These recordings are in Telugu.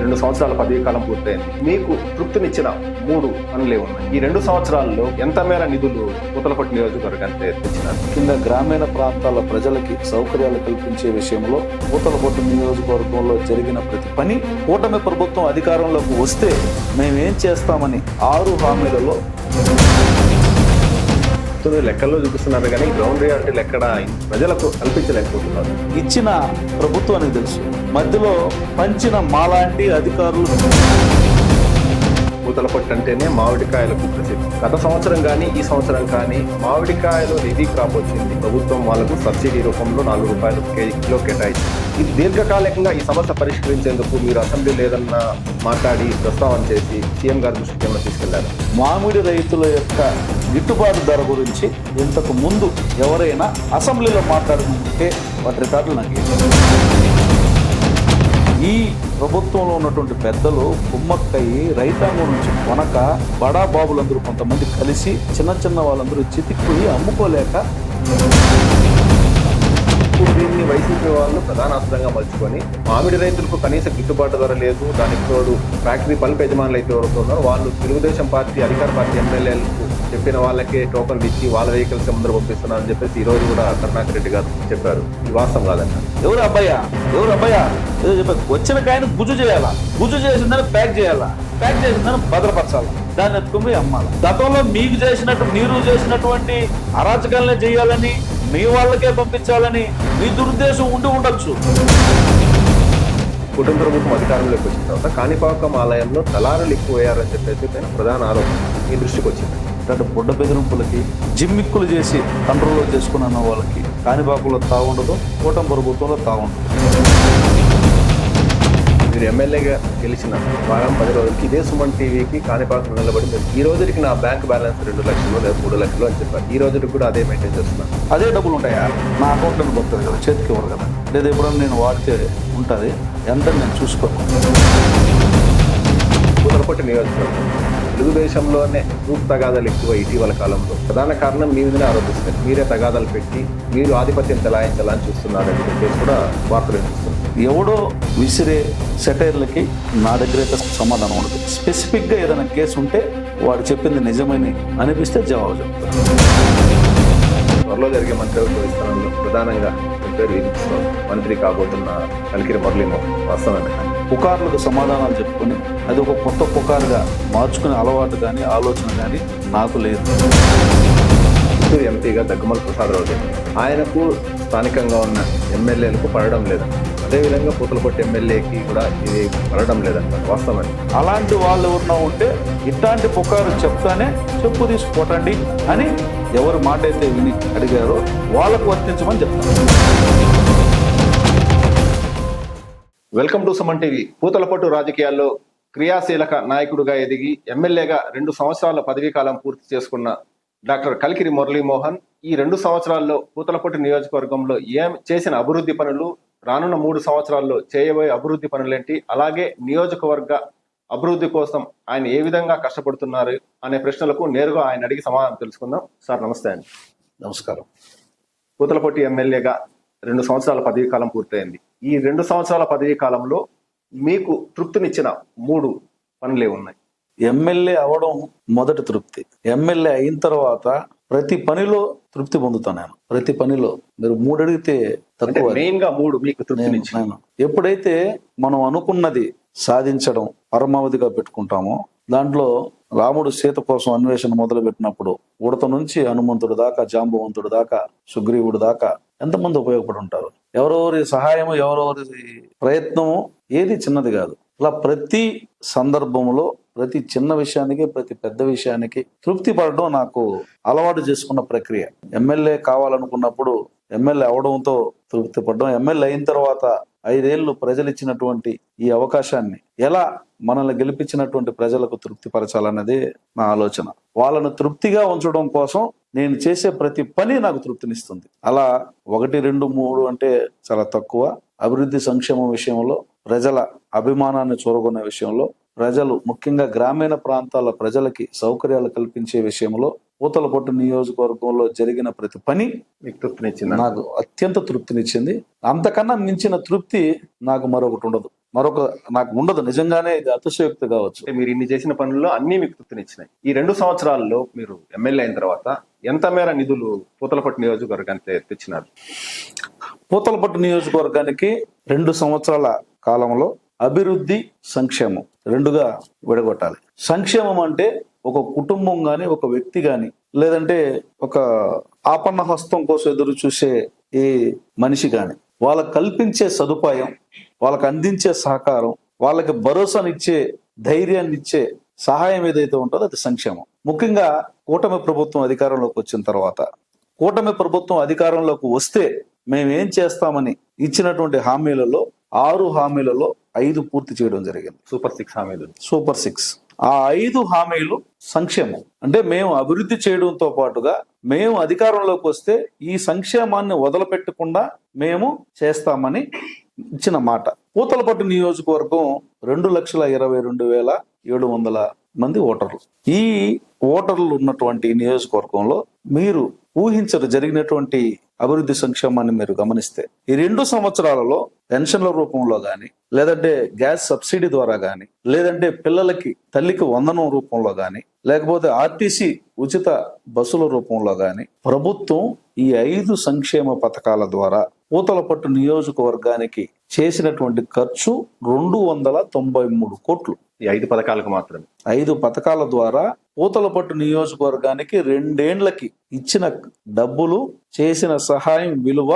2 సంవత్సరాల పదవీ కాలం పూర్తయింది. మీకు తృప్తినిచ్చిన 3 పనులే ఉన్నాయి. ఈ 2 సంవత్సరాల్లో ఎంత మేర నిధులు పూతలపట్టు నియోజకవర్గానికి తెచ్చినారు? ముఖ్యంగా గ్రామీణ ప్రాంతాల ప్రజలకి సౌకర్యాలు కల్పించే విషయంలో పూతలపట్టు నియోజకవర్గంలో జరిగిన ప్రతి పని, కూటమి ప్రభుత్వం అధికారంలోకి వస్తే మేమేం చేస్తామని 6 హామీలలో లెక్కల్లో చూపిస్తున్నారు కానీ గ్రౌండ్ రియాలిటీలు ఎక్కడ ప్రజలకు కల్పించలేకపోతున్నారు. ఇచ్చిన ప్రభుత్వానికి తెలుసు, మధ్యలో పంచిన మాలాంటి అధికారులు. పూతలపట్టు అంటేనే మామిడికాయలకు ప్రసిద్ధి. గత సంవత్సరం కానీ ఈ సంవత్సరం కానీ మామిడికాయలు నిధి క్రాప్ వచ్చింది. ప్రభుత్వం వాళ్ళకు సబ్సిడీ రూపంలో 4 రూపాయలు కిలో కేటాయించింది. ఇది దీర్ఘకాలికంగా ఈ సమస్య పరిష్కరించేందుకు మీరు అసెంబ్లీలో ఏదన్నా మాట్లాడి ప్రస్తావన చేసి సీఎం గారి దృష్టికి ఏమైనా తీసుకెళ్లారు? మామిడి రైతుల యొక్క గిట్టుబాటు ధర గురించి ఇంతకు ముందు ఎవరైనా అసెంబ్లీలో మాట్లాడుకుంటే వాటి రికార్డులు నాకు ఈ ప్రభుత్వంలో ఉన్నటువంటి పెద్దలు కుమ్మక్కయ్యి రైతాంగం నుంచి కొనక బడా బాబులందరూ కొంతమంది కలిసి చిన్న వాళ్ళందరూ చితిక్కుని అమ్ముకోలేక దీన్ని వైసీపీ వాళ్ళు ప్రధాన అస్త్రంగా మలుచుకొని మామిడి రైతులకు కనీస గిట్టుబాటు ధర లేదు, దానికి తోడు ఫ్యాక్టరీ పల్ప్ యజమానులు అయితే ఎవరుతున్నారో వాళ్ళు తెలుగుదేశం పార్టీ అధికార పార్టీ ఎమ్మెల్యేలకు చెప్పిన వాళ్ళకే టోకన్లు ఇచ్చి వాళ్ళ వెహికల్స్ ముందర పంపిస్తున్నారని చెప్పేసి ఈ రోజు కూడా కరుణాకర్ రెడ్డి గారు చెప్పారు. ఇది వాస్తవం కాదంట. ఎవరు అబ్బాయా ఏదో చెప్పారు. వచ్చిన కాయను గుజ్జు చేయాలా, గుజ్జు చేసిందని ప్యాక్ చేయాలా, ప్యాక్ చేసిందని భద్రపరచాలా, దాన్ని ఎత్తుకుని అమ్మాలి. గతంలో మీరు చేసినటువంటి అరాచకాలనే చేయాలని, మీ వాళ్ళకే పంపించాలని మీ దురుద్దేశం ఉండి ఉండొచ్చు. కుటుంబ ప్రభుత్వం అధికారంలోకి వచ్చిన తర్వాత కాణిపాకం ఆలయంలో దళారులు ఎక్కువయ్యారని చెప్పేసి ప్రధాన ఆరోపణ మీ దృష్టికి వచ్చింది. అంటే బుడ్డ బెదిరింపులకి జిమ్మిక్కులు చేసి కంట్రోల్లో చేసుకున్న వాళ్ళకి కాణిపాకంలో తాగుండదు, కూటమి ప్రభుత్వంలో తాగుండదు. మీరు ఎమ్మెల్యేగా గెలిచిన వారం 10 రోజులకి ఇదే సుమన్ టీవీకి కాణిపాకం నిలబడి ఈ రోజుకి నా బ్యాంక్ బ్యాలెన్స్ 2 లక్షలు లేదా 3 లక్షలు అని చెప్పారు. ఈ రోజుకి కూడా అదే మెయింటైన్ చేస్తున్నాను. అదే డబ్బులు ఉంటాయా? నా అకౌంట్లో పోతుంది కదా, చేతికి ఇవ్వరు కదా. లేదా ఎప్పుడన్నా నేను వాడితే ఉంటుంది, ఎంత నేను చూసుకోను. పూతలపట్టు నియోజకవర్గం తెలుగుదేశంలోనే గ్రూప్ తగాదాలు ఎక్కువ ఇటీవల కాలంలో. ప్రధాన కారణం మీ మీదనే ఆరోపిస్తారు. మీరే తగాదాలు పెట్టి మీరు ఆధిపత్యం చెలాయించాలని చూస్తున్నారని చెప్పేసి కూడా వార్తలు వినిపిస్తున్నారు. ఎవడో విసిరే సెటైర్లకి నా దగ్గర అయితే సమాధానం ఉండదు. స్పెసిఫిక్గా ఏదైనా కేసు ఉంటే వాడు చెప్పింది నిజమని అనిపిస్తే జవాబు చెప్తారు. త్వరలో జరిగే మంత్రివర్గ విస్తరణలో ప్రధానంగా పేరు వినిపిస్తున్నారు. మంత్రి కాబోతున్న కలికిరి మురళీమోహన్ వాస్తవమే. పుకార్లకు సమాధానాలు చెప్పుకొని అది ఒక కొత్త పుకారుగా మార్చుకునే అలవాటు కానీ ఆలోచన కానీ నాకు లేదు. చిత్తూరు ఎంపీగా దగ్గుమల ప్రసాదరావు ఆయనకు స్థానికంగా ఉన్న ఎమ్మెల్యేలకు పడడం లేదంట. అదేవిధంగా పూతలపట్టు ఎమ్మెల్యేకి కూడా ఇది పడడం లేదంట. వాస్తవం. అలాంటి వాళ్ళు ఎవరన్నా ఉంటే ఇట్లాంటి పుకారు చెప్తానే చెప్పు తీసుకుపోటండి అని ఎవరు మాట అయితే విని అడిగారో వాళ్ళకు వర్తించమని చెప్తాను. Welcome to Suman TV. Puthalapattu రాజకీయాల్లో క్రియాశీలక నాయకుడిగా ఎదిగి ఎమ్మెల్యేగా 2 సంవత్సరాల పదవీ కాలం పూర్తి చేసుకున్న డాక్టర్ కలికిరి మురళీమోహన్ ఈ 2 సంవత్సరాల్లో పూతలపట్టు నియోజకవర్గంలో చేసిన అభివృద్ధి పనులు, రానున్న 3 సంవత్సరాల్లో చేయబోయే అభివృద్ధి పనులేంటి, అలాగే నియోజకవర్గ అభివృద్ధి కోసం ఆయన ఏ విధంగా కష్టపడుతున్నారు అనే ప్రశ్నలకు నేరుగా ఆయన అడిగి సమాధానం తెలుసుకుందాం. సార్ నమస్తే అండి. నమస్కారం. పూతలపట్టు ఎమ్మెల్యేగా 2 సంవత్సరాల పదవీ కాలం పూర్తయింది. ఈ 2 సంవత్సరాల పదవీ కాలంలో మీకు తృప్తినిచ్చిన 3 పనులే ఉన్నాయి? ఎమ్మెల్యే అవడం మొదటి తృప్తి. ఎమ్మెల్యే అయిన తర్వాత ప్రతి పనిలో తృప్తి పొందుతాను నేను. ప్రతి పనిలో మీరు 3 అడిగితే తక్కువ. మెయిన్ గా 3 మీకు తృప్తినిచ్చాను. ఎప్పుడైతే మనం అనుకున్నది సాధించడం పరమావధిగా పెట్టుకుంటామో, దాంట్లో రాముడు సీత కోసం అన్వేషణ మొదలు పెట్టినప్పుడు ఉడత నుంచి హనుమంతుడు దాకా, జాంబవంతుడు దాకా, సుగ్రీవుడు దాకా ఎంతమంది ఉపయోగపడి ఉంటారు. ఎవరెవరి సహాయము, ఎవరెవరి ప్రయత్నము ఏది చిన్నది కాదు. అలా ప్రతి సందర్భంలో ప్రతి చిన్న విషయానికి, ప్రతి పెద్ద విషయానికి తృప్తి పడడం నాకు అలవాటు చేసుకున్న ప్రక్రియ. ఎమ్మెల్యే కావాలనుకున్నప్పుడు ఎమ్మెల్యే అవడంతో తృప్తి పడడం, ఎమ్మెల్యే అయిన తర్వాత 5 ఏళ్ళు ప్రజలు ఇచ్చినటువంటి ఈ అవకాశాన్ని ఎలా మనల్ని గెలిపించినటువంటి ప్రజలకు తృప్తి పరచాలన్నదే నా ఆలోచన. వాళ్ళను తృప్తిగా ఉంచడం కోసం నేను చేసే ప్రతి పని నాకు తృప్తినిస్తుంది. అలా 1, 2, 3 అంటే చాలా తక్కువ. అభివృద్ధి సంక్షేమం విషయంలో, ప్రజల అభిమానాన్ని చూరగొనే విషయంలో, ప్రజలు ముఖ్యంగా గ్రామీణ ప్రాంతాల ప్రజలకి సౌకర్యాలు కల్పించే విషయంలో పూతలపట్టు నియోజకవర్గంలో జరిగిన ప్రతి పని మీకు తృప్తినిచ్చింది? నాకు అత్యంత తృప్తినిచ్చింది. అంతకన్నా మించిన తృప్తి నాకు మరొకటి ఉండదు. మరొక నాకు ఉండదు. నిజంగానే ఇది అతిశయోక్తి కావచ్చు. అంటే మీరు ఇన్ని చేసిన పనుల్లో అన్ని మీకు తృప్తినిచ్చినాయి. ఈ 2 సంవత్సరాల్లో మీరు ఎమ్మెల్యే అయిన తర్వాత ఎంత మేర నిధులు పూతలపట్టు నియోజకవర్గానికి తెచ్చినారు? పూతలపట్టు నియోజకవర్గానికి 2 సంవత్సరాల కాలంలో అభివృద్ధి, సంక్షేమం రెండుగా విడగొట్టాలి. సంక్షేమం అంటే ఒక కుటుంబం గాని, ఒక వ్యక్తి గాని, లేదంటే ఒక ఆపన్న హస్తం కోసం ఎదురు చూసే ఏ మనిషి గాని, వాళ్ళకు కల్పించే సదుపాయం, వాళ్ళకి అందించే సహకారం, వాళ్ళకి భరోసానిచ్చే, ధైర్యాన్ని ఇచ్చే సహాయం ఏదైతే ఉంటుందో అది సంక్షేమం. ముఖ్యంగా కూటమి ప్రభుత్వం అధికారంలోకి వచ్చిన తర్వాత, కూటమి ప్రభుత్వం అధికారంలోకి వస్తే మేమేం చేస్తామని ఇచ్చినటువంటి హామీలలో 6 హామీలలో 5 పూర్తి చేయడం జరిగింది. సూపర్ 6 హామీలు. సూపర్ 6. ఆ 5 హామీలు సంక్షేమం. అంటే మేము అభివృద్ధి చేయడంతో పాటుగా మేము అధికారంలోకి వస్తే ఈ సంక్షేమాన్ని వదలపెట్టకుండా మేము చేస్తామని ఇచ్చిన మాట. పూతలపట్టు నియోజకవర్గం 2,22,700 మంది ఓటర్లు. ఈ ఓటర్లు ఉన్నటువంటి నియోజకవర్గంలో మీరు ఊహించరు జరిగినటువంటి అభివృద్ధి సంక్షేమాన్ని మీరు గమనిస్తే ఈ 2 సంవత్సరాలలో పెన్షన్ల రూపంలో గాని, లేదంటే గ్యాస్ సబ్సిడీ ద్వారా గాని, లేదంటే పిల్లలకి తల్లికి వందనం రూపంలో గాని, లేకపోతే ఆర్టీసీ ఉచిత బస్సుల రూపంలో గాని ప్రభుత్వం ఈ 5 సంక్షేమ పథకాల ద్వారా పూతలపట్టు నియోజకవర్గానికి చేసినటువంటి ఖర్చు 293 కోట్లు. ఈ 5 పథకాలకు మాత్రమే. 5 పథకాల ద్వారా పూతలపట్టు నియోజకవర్గానికి 2 ఏళ్లకి ఇచ్చిన డబ్బులు, చేసిన సహాయం విలువ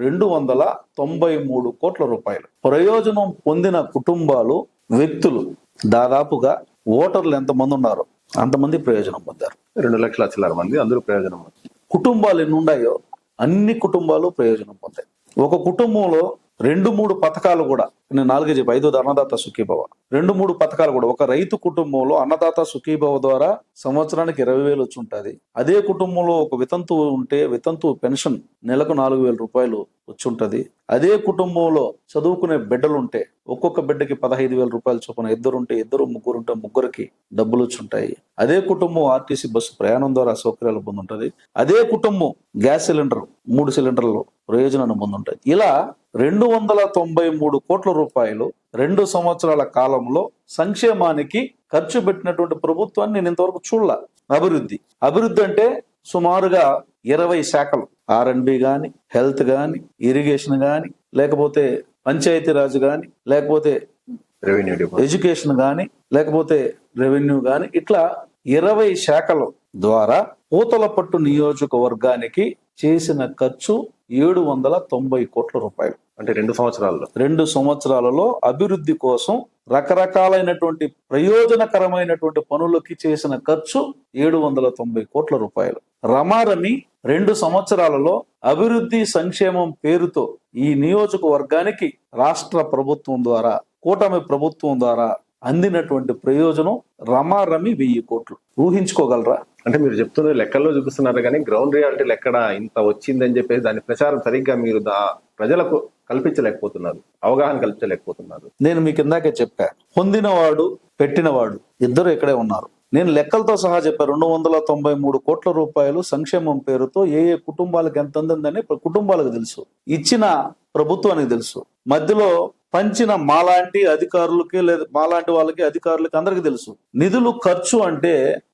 293 కోట్ల రూపాయలు. ప్రయోజనం పొందిన కుటుంబాలు, వ్యక్తులు దాదాపుగా ఓటర్లు ఎంతమంది ఉన్నారో అంతమంది ప్రయోజనం పొందారు. 2 లక్షల చిల్లర మంది అందరూ ప్రయోజనం. కుటుంబాలు ఎన్ని ఉన్నాయో అన్ని కుటుంబాలు ప్రయోజనం పొందాయి. ఒక కుటుంబంలో 2-3 పథకాలు కూడా, నేను 4 చెప్పి 5 అన్నదాత సుఖీభవ, 2-3 పథకాలు కూడా. ఒక రైతు కుటుంబంలో అన్నదాత సుఖీభవ ద్వారా సంవత్సరానికి 20,000 వచ్చి ఉంటుంది. అదే కుటుంబంలో ఒక వితంతువు ఉంటే వితంతువు పెన్షన్ నెలకు 4,000 రూపాయలు వచ్చి ఉంటది. అదే కుటుంబంలో చదువుకునే బిడ్డలుంటే ఒక్కొక్క బిడ్డకి 15,000 రూపాయలు చొప్పున, ఇద్దరుంటే ఇద్దరు, ముగ్గురుంటే ముగ్గురికి డబ్బులు వచ్చి ఉంటాయి. అదే కుటుంబం ఆర్టీసీ బస్సు ప్రయాణం ద్వారా సౌకర్యాలు పొందుంటది. అదే కుటుంబం గ్యాస్ సిలిండర్ 3 సిలిండర్లు ప్రయోజనాన్ని పొందుంటాయి. ఇలా 293 కోట్ల రూపాయలు 2 సంవత్సరాల కాలంలో సంక్షేమానికి ఖర్చు పెట్టినటువంటి ప్రభుత్వాన్ని నేను ఇంతవరకు చూడలా. అభివృద్ధి అంటే సుమారుగా 20 శాఖలు, R&B గాని, హెల్త్ గాని, ఇరిగేషన్ గాని, లేకపోతే పంచాయతీరాజ్ గాని, లేకపోతే రెవెన్యూ, ఎడ్యుకేషన్ గాని, లేకపోతే రెవెన్యూ గాని, ఇట్లా 20 శాఖల ద్వారా పూతలపట్టు నియోజకవర్గానికి చేసిన ఖర్చు 790 కోట్ల రూపాయలు. అంటే 2 సంవత్సరాల్లో 2 సంవత్సరాలలో అభివృద్ధి కోసం రకరకాలైనటువంటి ప్రయోజనకరమైనటువంటి పనులకి చేసిన ఖర్చు 790 కోట్ల రూపాయలు. రమారమి 2 సంవత్సరాలలో అభివృద్ధి సంక్షేమం పేరుతో ఈ నియోజకవర్గానికి రాష్ట్ర ప్రభుత్వం ద్వారా, కూటమి ప్రభుత్వం ద్వారా అందినటువంటి ప్రయోజనం రమారమి 1000 కోట్లు. ఊహించుకోగలరా? అంటే మీరు చెప్తున్నది లెక్కల్లో చూపిస్తున్నారు కానీ గ్రౌండ్ రియాలిటీ ఎక్కడ ఇంత వచ్చిందని చెప్పేసి దాని ప్రచారం సరిగ్గా మీరు ప్రజలకు కల్పించలేకపోతున్నారు, అవగాహన కల్పించలేకపోతున్నారు. నేను మీకు ఇందాకే చెప్పా, పొందినవాడు పెట్టినవాడు ఇద్దరు ఇక్కడే ఉన్నారు. నేను లెక్కలతో సహా చెప్పా. 293 కోట్ల రూపాయలు సంక్షేమం పేరుతో ఏ కుటుంబాలకు ఎంత అందిందని కుటుంబాలకు తెలుసు, ఇచ్చిన ప్రభుత్వానికి తెలుసు. మధ్యలో పంచిన మాలాంటి అధికారులకి, లేదా మాలాంటి వాళ్ళకి, అధికారులకి అందరికి తెలుసు. నిధులు ఖర్చు అంటే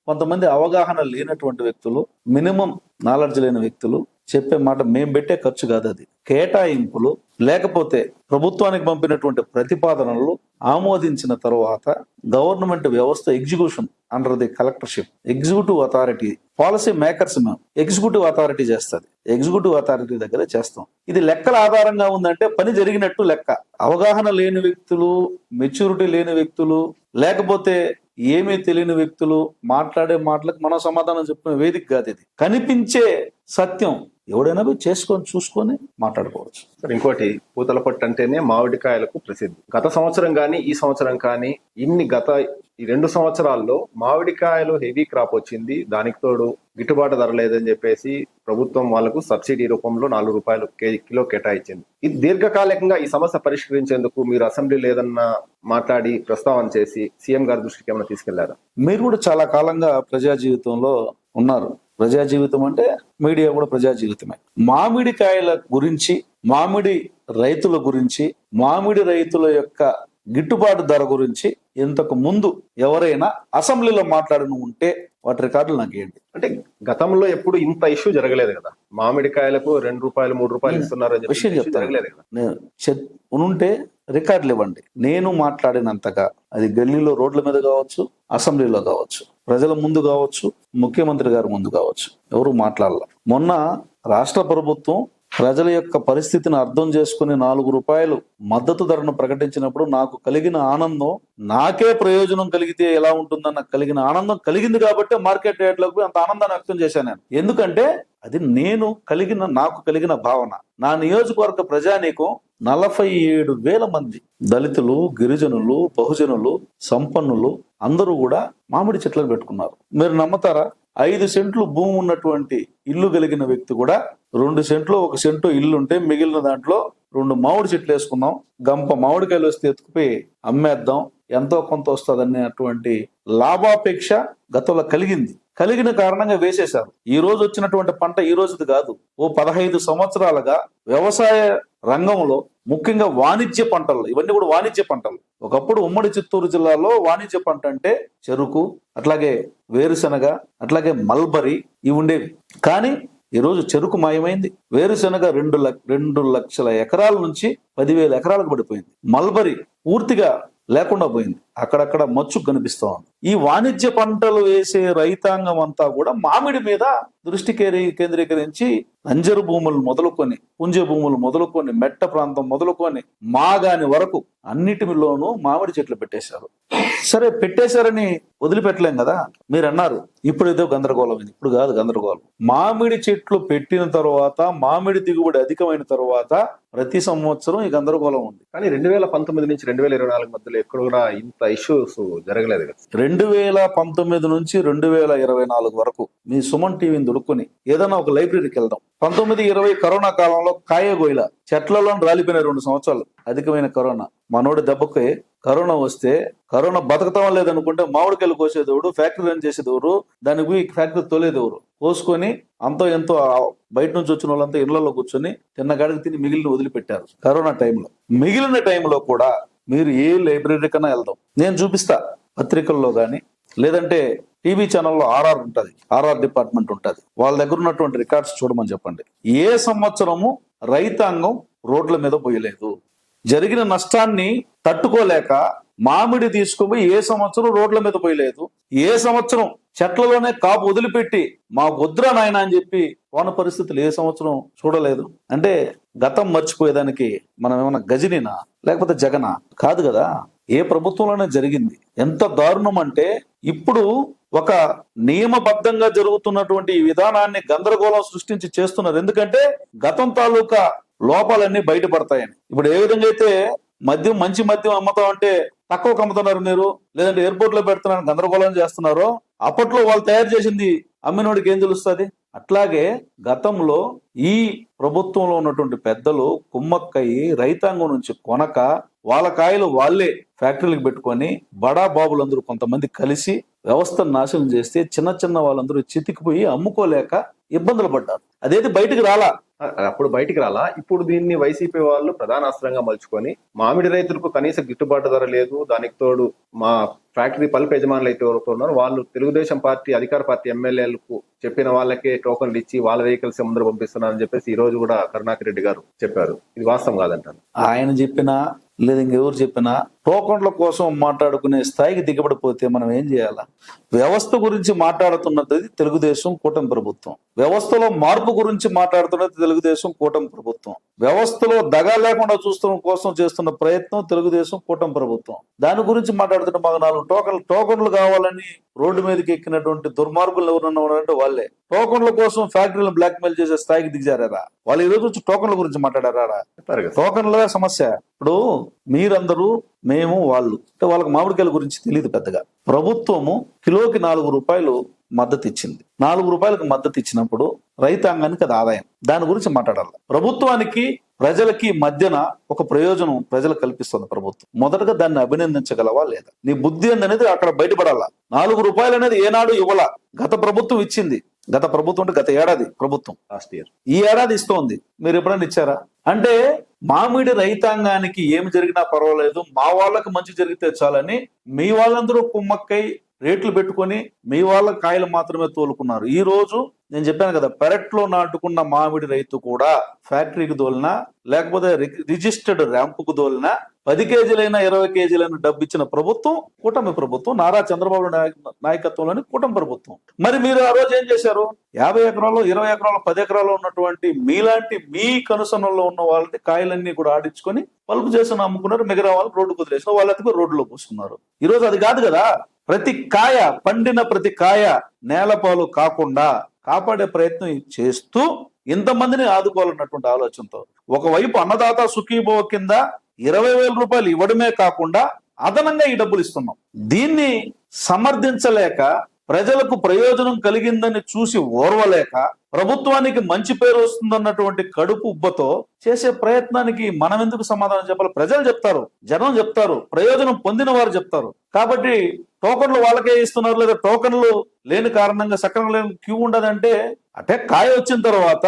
కొంతమంది అవగాహన లేనటువంటి వ్యక్తులు, మినిమం నాలెడ్జ్ లేని వ్యక్తులు చెప్పే మాట మేము పెట్టే ఖర్చు కాదు, అది కేటాయింపులు, లేకపోతే ప్రభుత్వానికి పంపినటువంటి ప్రతిపాదనలు ఆమోదించిన తర్వాత గవర్నమెంట్ వ్యవస్థ ఎగ్జిక్యూషన్ అండర్ ది కలెక్టర్షిప్, ఎగ్జిక్యూటివ్ అథారిటీ, పాలసీ మేకర్స్ మేము ఎగ్జిక్యూటివ్ అథారిటీ చేస్తుంది. ఎగ్జిక్యూటివ్ అథారిటీ దగ్గరే చేస్తాం. ఇది లెక్కల ఆధారంగా ఉందంటే పని జరిగినట్టు లెక్క. అవగాహన లేని వ్యక్తులు, మెచ్యూరిటీ లేని వ్యక్తులు, లేకపోతే ఏమీ తెలియని వ్యక్తులు మాట్లాడే మాటలకు మనం సమాధానం చెప్పుకునే వేదిక కాదు ఇది. కనిపించే సత్యం ఎవడైనా చేసుకొని చూసుకొని మాట్లాడుకోవచ్చు. ఇంకోటి, పూతలపట్టు అంటేనే మామిడికాయలకు ప్రసిద్ధి. గత సంవత్సరం కానీ ఈ సంవత్సరం కానీ గత ఈ 2 సంవత్సరాల్లో మామిడికాయలు హెవీ క్రాప్ వచ్చింది. దానికి తోడు గిట్టుబాటు ధర లేదని చెప్పేసి ప్రభుత్వం వాళ్ళకు సబ్సిడీ రూపంలో 4 రూపాయలు కిలో కేటాయించింది. ఇది దీర్ఘకాలికంగా ఈ సమస్య పరిష్కరించేందుకు మీరు అసెంబ్లీలో ఏదన్నా మాట్లాడి ప్రస్తావన చేసి సీఎం గారి దృష్టికి ఏమైనా తీసుకెళ్లారా? మీరు కూడా చాలా కాలంగా ప్రజా జీవితంలో ఉన్నారు. ప్రజా జీవితం అంటే మీడియా కూడా ప్రజా జీవితమే. మామిడికాయల గురించి, మామిడి రైతుల గురించి, మామిడి రైతుల యొక్క గిట్టుబాటు ధర గురించి ఇంతకు ముందు ఎవరైనా అసెంబ్లీలో మాట్లాడిన ఉంటే వాటి రికార్డులు నాకు ఇవ్వండి. అంటే గతంలో ఎప్పుడు ఇంత ఇష్యూ జరగలేదు కదా, మామిడికాయలకు ₹2 ₹3 ఇస్తున్నారు అని విషయం చెప్పి చెప్తాను. జరగలేదు కదా. ఉంటే రికార్డులు ఇవ్వండి. నేను మాట్లాడినంతగా అది గల్లీలో రోడ్ల మీద కావచ్చు, అసెంబ్లీలో కావచ్చు, ప్రజల ముందు కావచ్చు, ముఖ్యమంత్రి గారి ముందు కావచ్చు, ఎవరు మాట్లాడాల. మొన్న రాష్ట్ర ప్రభుత్వం ప్రజల యొక్క పరిస్థితిని అర్థం చేసుకుని ₹4 మద్దతు ధరను ప్రకటించినప్పుడు నాకు కలిగిన ఆనందం, నాకే ప్రయోజనం కలిగితే ఎలా ఉంటుందన్న కలిగిన ఆనందం కలిగింది కాబట్టి మార్కెట్ రేట్లకు అంత ఆనందాన్ని వ్యక్తం చేశాను నేను. ఎందుకంటే అది నాకు కలిగిన భావన. నా నియోజకవర్గ ప్రజానీకం 47,000 మంది దళితులు, గిరిజనులు, బహుజనులు, సంపన్నులు అందరూ కూడా మామిడి చెట్లను పెట్టుకున్నారు. మీరు నమ్ముతారా? 5 సెంట్లు భూమి ఉన్నటువంటి ఇల్లు కలిగిన వ్యక్తి కూడా 2 సెంట్లు 1 సెంటు ఇల్లు ఉంటే మిగిలిన దాంట్లో 2 మామిడి చెట్లు వేసుకుందాం, గంప మామిడికాయలు వస్తే ఎత్తుకుపోయి అమ్మేద్దాం, ఎంతో కొంత వస్తుంది అనేటువంటి లాభాపేక్ష గతంలో కలిగిన కారణంగా వేసేశారు. ఈ రోజు వచ్చినటువంటి పంట ఈ రోజుది కాదు. 15 సంవత్సరాలుగా వ్యవసాయ రంగంలో ముఖ్యంగా వాణిజ్య పంటలు, ఇవన్నీ కూడా వాణిజ్య పంటలు. ఒకప్పుడు ఉమ్మడి చిత్తూరు జిల్లాలో వాణిజ్య పంట అంటే చెరుకు, అట్లాగే వేరుశనగ, అట్లాగే మల్బరీ ఇవి ఉండేవి. కానీ ఈరోజు చెరుకు మాయమైంది. వేరుశనగ 2 లక్షల ఎకరాల నుంచి 10,000 ఎకరాలకు పడిపోయింది. మల్బరీ పూర్తిగా లేకుండా పోయింది. అక్కడక్కడ మచ్చు కనిపిస్తా ఉంది. ఈ వాణిజ్య పంటలు వేసే రైతాంగం అంతా కూడా మామిడి మీద దృష్టి కేంద్రీకరించి అంజరు భూములు మొదలుకొని, పుంజ భూములు మొదలుకొని, మెట్ట ప్రాంతం మొదలుకొని మాగాని వరకు అన్నిటిలోనూ మామిడి చెట్లు పెట్టేశారు. సరే, పెట్టేశారని వదిలిపెట్టలేం కదా. మీరు అన్నారు ఇప్పుడు ఏదో గందరగోళం. ఇప్పుడు కాదు గందరగోళం. మామిడి చెట్లు పెట్టిన తర్వాత, మామిడి దిగుబడి అధికమైన తర్వాత ప్రతి సంవత్సరం ఈ గందరగోళం ఉంది. కానీ 2019 నుంచి 2024 మధ్యలో ఎక్కడ కూడా ఇంత ఇష్యూస్ జరగలేదు కదా. 2019 నుంచి 2024 వరకు మీ సుమన్ టీవీని దుడుక్కుని ఏదైనా ఒక లైబ్రరీకి వెళ్దాం. 19-20 కరోనా కాలంలో కాయగోయిల చెట్లలో రాలిపోయిన 2 సంవత్సరాలు అధికమైన కరోనా. మనోడి దెబ్బకి కరోనా వస్తే, కరోనా బతకటం లేదనుకుంటే మామిడికాయలు కోసేదెవడు, ఫ్యాక్టరీ రన్ చేసేదెవరు, దానికి ఫ్యాక్టరీ తోలేదెవరు, కోసుకొని అంతో ఎంతో బయట నుంచి వచ్చిన వాళ్ళంతా ఇళ్లలో కూర్చొని తిన్నగాడికి తిని మిగిలిన వదిలిపెట్టారు కరోనా టైంలో. మిగిలిన టైంలో కూడా మీరు ఏ లైబ్రరీ కన్నా వెళ్దాం, నేను చూపిస్తా. పత్రికల్లో కానీ లేదంటే టీవీ ఛానల్లో ఆర్ఆర్ ఉంటుంది, ఆర్ఆర్ డిపార్ట్మెంట్ ఉంటుంది, వాళ్ళ దగ్గర ఉన్నటువంటి రికార్డ్స్ చూడమని చెప్పండి. ఏ సంవత్సరము రైతాంగం రోడ్ల మీద పోయలేదు. జరిగిన నష్టాన్ని తట్టుకోలేక మామిడి తీసుకుపోయి ఏ సంవత్సరం రోడ్ల మీద పోయలేదు. ఏ సంవత్సరం చెట్లలోనే కాపు వదిలిపెట్టి మా వద్దురా నాయన అని చెప్పి పోన పరిస్థితులు ఏ సంవత్సరం చూడలేదు. అంటే గతం మర్చిపోయేదానికి మనం ఏమన్నా గజనీనా లేకపోతే జగనా? కాదు కదా. ఏ ప్రభుత్వంలోనే జరిగింది. ఎంత దారుణం అంటే ఇప్పుడు ఒక నియమబద్ధంగా జరుగుతున్నటువంటి ఈ విధానాన్ని గందరగోళం సృష్టించి చేస్తున్నారు. ఎందుకంటే గతం తాలూకా లోపాలన్నీ బయటపడతాయని. ఇప్పుడు ఏ విధంగా అయితే మంచి మద్యం అమ్ముతాం అంటే తక్కువకు అమ్ముతున్నారు మీరు, లేదంటే ఎయిర్పోర్ట్ లో పెడుతున్నారు గందరగోళం చేస్తున్నారో, అప్పట్లో వాళ్ళు తయారు చేసింది అమ్మినోడికి ఏం తెలుస్తుంది? అట్లాగే గతంలో ఈ ప్రభుత్వంలో ఉన్నటువంటి పెద్దలు కుమ్మక్కయి రైతాంగం నుంచి కొనక వాళ్ళ కాయలు వాళ్ళే ఫ్యాక్టరీలకు పెట్టుకొని బడా బాబులందరూ కొంతమంది కలిసి వ్యవస్థను నాశనం చేస్తే చిన్న వాళ్ళందరూ చితికిపోయి అమ్ముకోలేక ఇబ్బందులు పడ్డారు. అదేది బయటికి రాలా. అప్పుడు బయటికి రాలా. ఇప్పుడు దీన్ని వైసీపీ వాళ్ళు ప్రధాన అస్త్రంగా మలుచుకొని మామిడి రైతులకు కనీస గిట్టుబాటు ధర లేదు, దానికి తోడు మా ఫ్యాక్టరీ పల్ప్ యజమానులు అయితే ఎవరుతున్నారు వాళ్ళు తెలుగుదేశం పార్టీ అధికార పార్టీ ఎమ్మెల్యేలకు చెప్పిన వాళ్ళకే టోకన్లు ఇచ్చి వాళ్ళ వెహికల్స్ ముందర పంపిస్తున్నారని చెప్పేసి ఈ రోజు కూడా కరుణాకర్ రెడ్డి గారు చెప్పారు. ఇది వాస్తవం కాదంటారు. ఆయన చెప్పినా లేదా ఇంకెవరు చెప్పినా టోకన్ల కోసం మాట్లాడుకునే స్థాయికి దిగబడిపోతే మనం ఏం చేయాలా? వ్యవస్థ గురించి మాట్లాడుతున్నది తెలుగుదేశం కూటమి ప్రభుత్వం. వ్యవస్థలో మార్పు గురించి మాట్లాడుతున్నది తెలుగుదేశం కూటమి ప్రభుత్వం. వ్యవస్థలో దగా లేకుండా చూస్తున్న కోసం చేస్తున్న ప్రయత్నం తెలుగుదేశం కూటమి ప్రభుత్వం. దాని గురించి మాట్లాడుతున్న మాకు 4 టోకన్లు కావాలని రోడ్డు మీదకి ఎక్కినటువంటి దుర్మార్గులు ఎవరన్నా ఉన్నారంటే వాళ్ళే. టోకన్ల కోసం ఫ్యాక్టరీలను బ్లాక్ మెయిల్ చేసే స్థాయికి దిగజారా? వాళ్ళు ఈ రోజు వచ్చి టోకన్ల గురించి మాట్లాడారా? టోకన్ల సమస్య. ఇప్పుడు మీరందరూ మేము వాళ్ళు అంటే వాళ్ళకి మామిడికాయల గురించి తెలియదు పెద్దగా. ప్రభుత్వము కిలోకి ₹4 మద్దతు ఇచ్చింది. ₹4 మద్దతు ఇచ్చినప్పుడు రైతాంగానికి అది ఆదాయం. దాని గురించి మాట్లాడాలి. ప్రభుత్వానికి ప్రజలకి మధ్యన ఒక ప్రయోజనం ప్రజలకు కల్పిస్తుంది ప్రభుత్వం. మొదటగా దాన్ని అభినందించగలవా లేదా? నీ బుద్ధి అనేది అక్కడ బయటపడాలా. ₹4 అనేది ఏనాడు ఇవ్వాల. గత ప్రభుత్వం ఇచ్చింది. గత ప్రభుత్వం అంటే గత ఏడాది ప్రభుత్వం, లాస్ట్ ఇయర్. ఈ ఏడాది ఇస్తోంది. మీరు ఎప్పుడైనా ఇచ్చారా? అంటే మామిడి రైతాంగానికి ఏమి జరిగినా పర్వాలేదు, మా వాళ్ళకి మంచి జరిగితే చాలని మీ వాళ్ళందరూ కుమ్మక్కై రేట్లు పెట్టుకొని మీ వాళ్ళ కాయలు మాత్రమే తోలుకున్నారు. ఈ రోజు నేను చెప్పాను కదా, పెరట్లో నాటుకున్న మామిడి రైతు కూడా ఫ్యాక్టరీకి దోలినా లేకపోతే రిజిస్టర్డ్ ర్యాంపుకు దోలినా 10 కేజీలైనా 20 కేజీలైనా డబ్బు ఇచ్చిన ప్రభుత్వం కూటమి ప్రభుత్వం, నారా చంద్రబాబు నాయకత్వంలోని కూటమి ప్రభుత్వం. మరి మీరు ఆ రోజు ఏం చేశారు? 50 ఎకరాలు 20 ఎకరాలు 10 ఎకరాలు ఉన్నటువంటి మీలాంటి మీ కనుసనల్లో ఉన్న వాళ్ళకి కాయలన్నీ కూడా ఆడించుకొని పలుపు చేసిన అమ్ముకున్నారు. మిగతా వాళ్ళు రోడ్డు కుదిరేసిన వాళ్ళకి రోడ్డులో పోసుకున్నారు. ఈ రోజు అది కాదు కదా. ప్రతి కాయ, పండిన ప్రతి కాయ నేలపాలు కాకుండా కాపాడే ప్రయత్నం చేస్తూ ఇంతమందిని ఆదుకోవాలన్నటువంటి ఆలోచనతో ఒకవైపు అన్నదాత సుఖీభవ కింద 20,000 రూపాయలు ఇవ్వడమే కాకుండా అదనంగా ఈ డబ్బులు ఇస్తున్నాం. దీన్ని సమర్థించలేక, ప్రజలకు ప్రయోజనం కలిగిందని చూసి ఓర్వలేక, ప్రభుత్వానికి మంచి పేరు వస్తుందన్నటువంటి కడుపు ఉబ్బతో చేసే ప్రయత్నానికి మనం ఎందుకు సమాధానం చెప్పాలి? ప్రజలు చెప్తారు, జనం చెప్తారు, ప్రయోజనం పొందిన వారు చెప్తారు. కాబట్టి టోకన్లు వాళ్ళకే ఇస్తున్నారు, లేదా టోకన్లు లేని కారణంగా సక్రమంగా క్యూ ఉండదంటే, అంటే కాయ వచ్చిన తర్వాత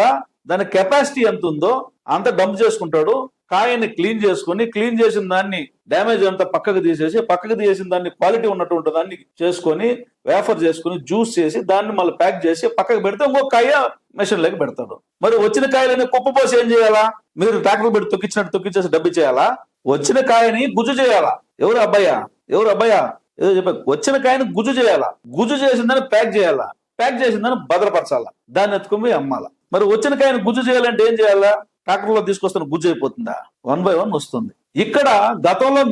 దాని కెపాసిటీ ఎంత ఉందో అంత డంప్ చేసుకుంటాడు. కాయని క్లీన్ చేసుకుని, క్లీన్ చేసిన దాన్ని డ్యామేజ్ అంతా పక్కకు తీసేసి, పక్కకు తీసిన దాన్ని క్వాలిటీ ఉన్నటువంటి దాన్ని చేసుకొని వేఫర్ చేసుకుని జ్యూస్ చేసి దాన్ని మళ్ళీ ప్యాక్ చేసి పక్కకు పెడితే ఇంకో కాయ మెషిన్ లేక పెడతాడు. మరి వచ్చిన కాయలని కుప్పపోసి ఏం చేయాలా? మీరు ట్రాక్టర్ పెట్టి తొక్కించేసి డబ్బు చేయాలా? వచ్చిన కాయని గుజ్జు చేయాలా? ఎవరు అబ్బాయా ఏదో చెప్పా, వచ్చిన కాయని గుజ్జు చేయాలా? గుజ్జు చేసిందని ప్యాక్ చేయాలా? ప్యాక్ చేసిందని భద్రపరచాలా? దాన్ని ఎత్తుకుని అమ్మాలా? మరి వచ్చిన కాయని గుజ్జు చేయాలంటే ఏం చేయాలా? ట్రాక్టర్లో తీసుకొస్తున్న గుజ్జు అయిపోతుందా? 1 by 1 వస్తుంది. ఇక్కడ గతంలో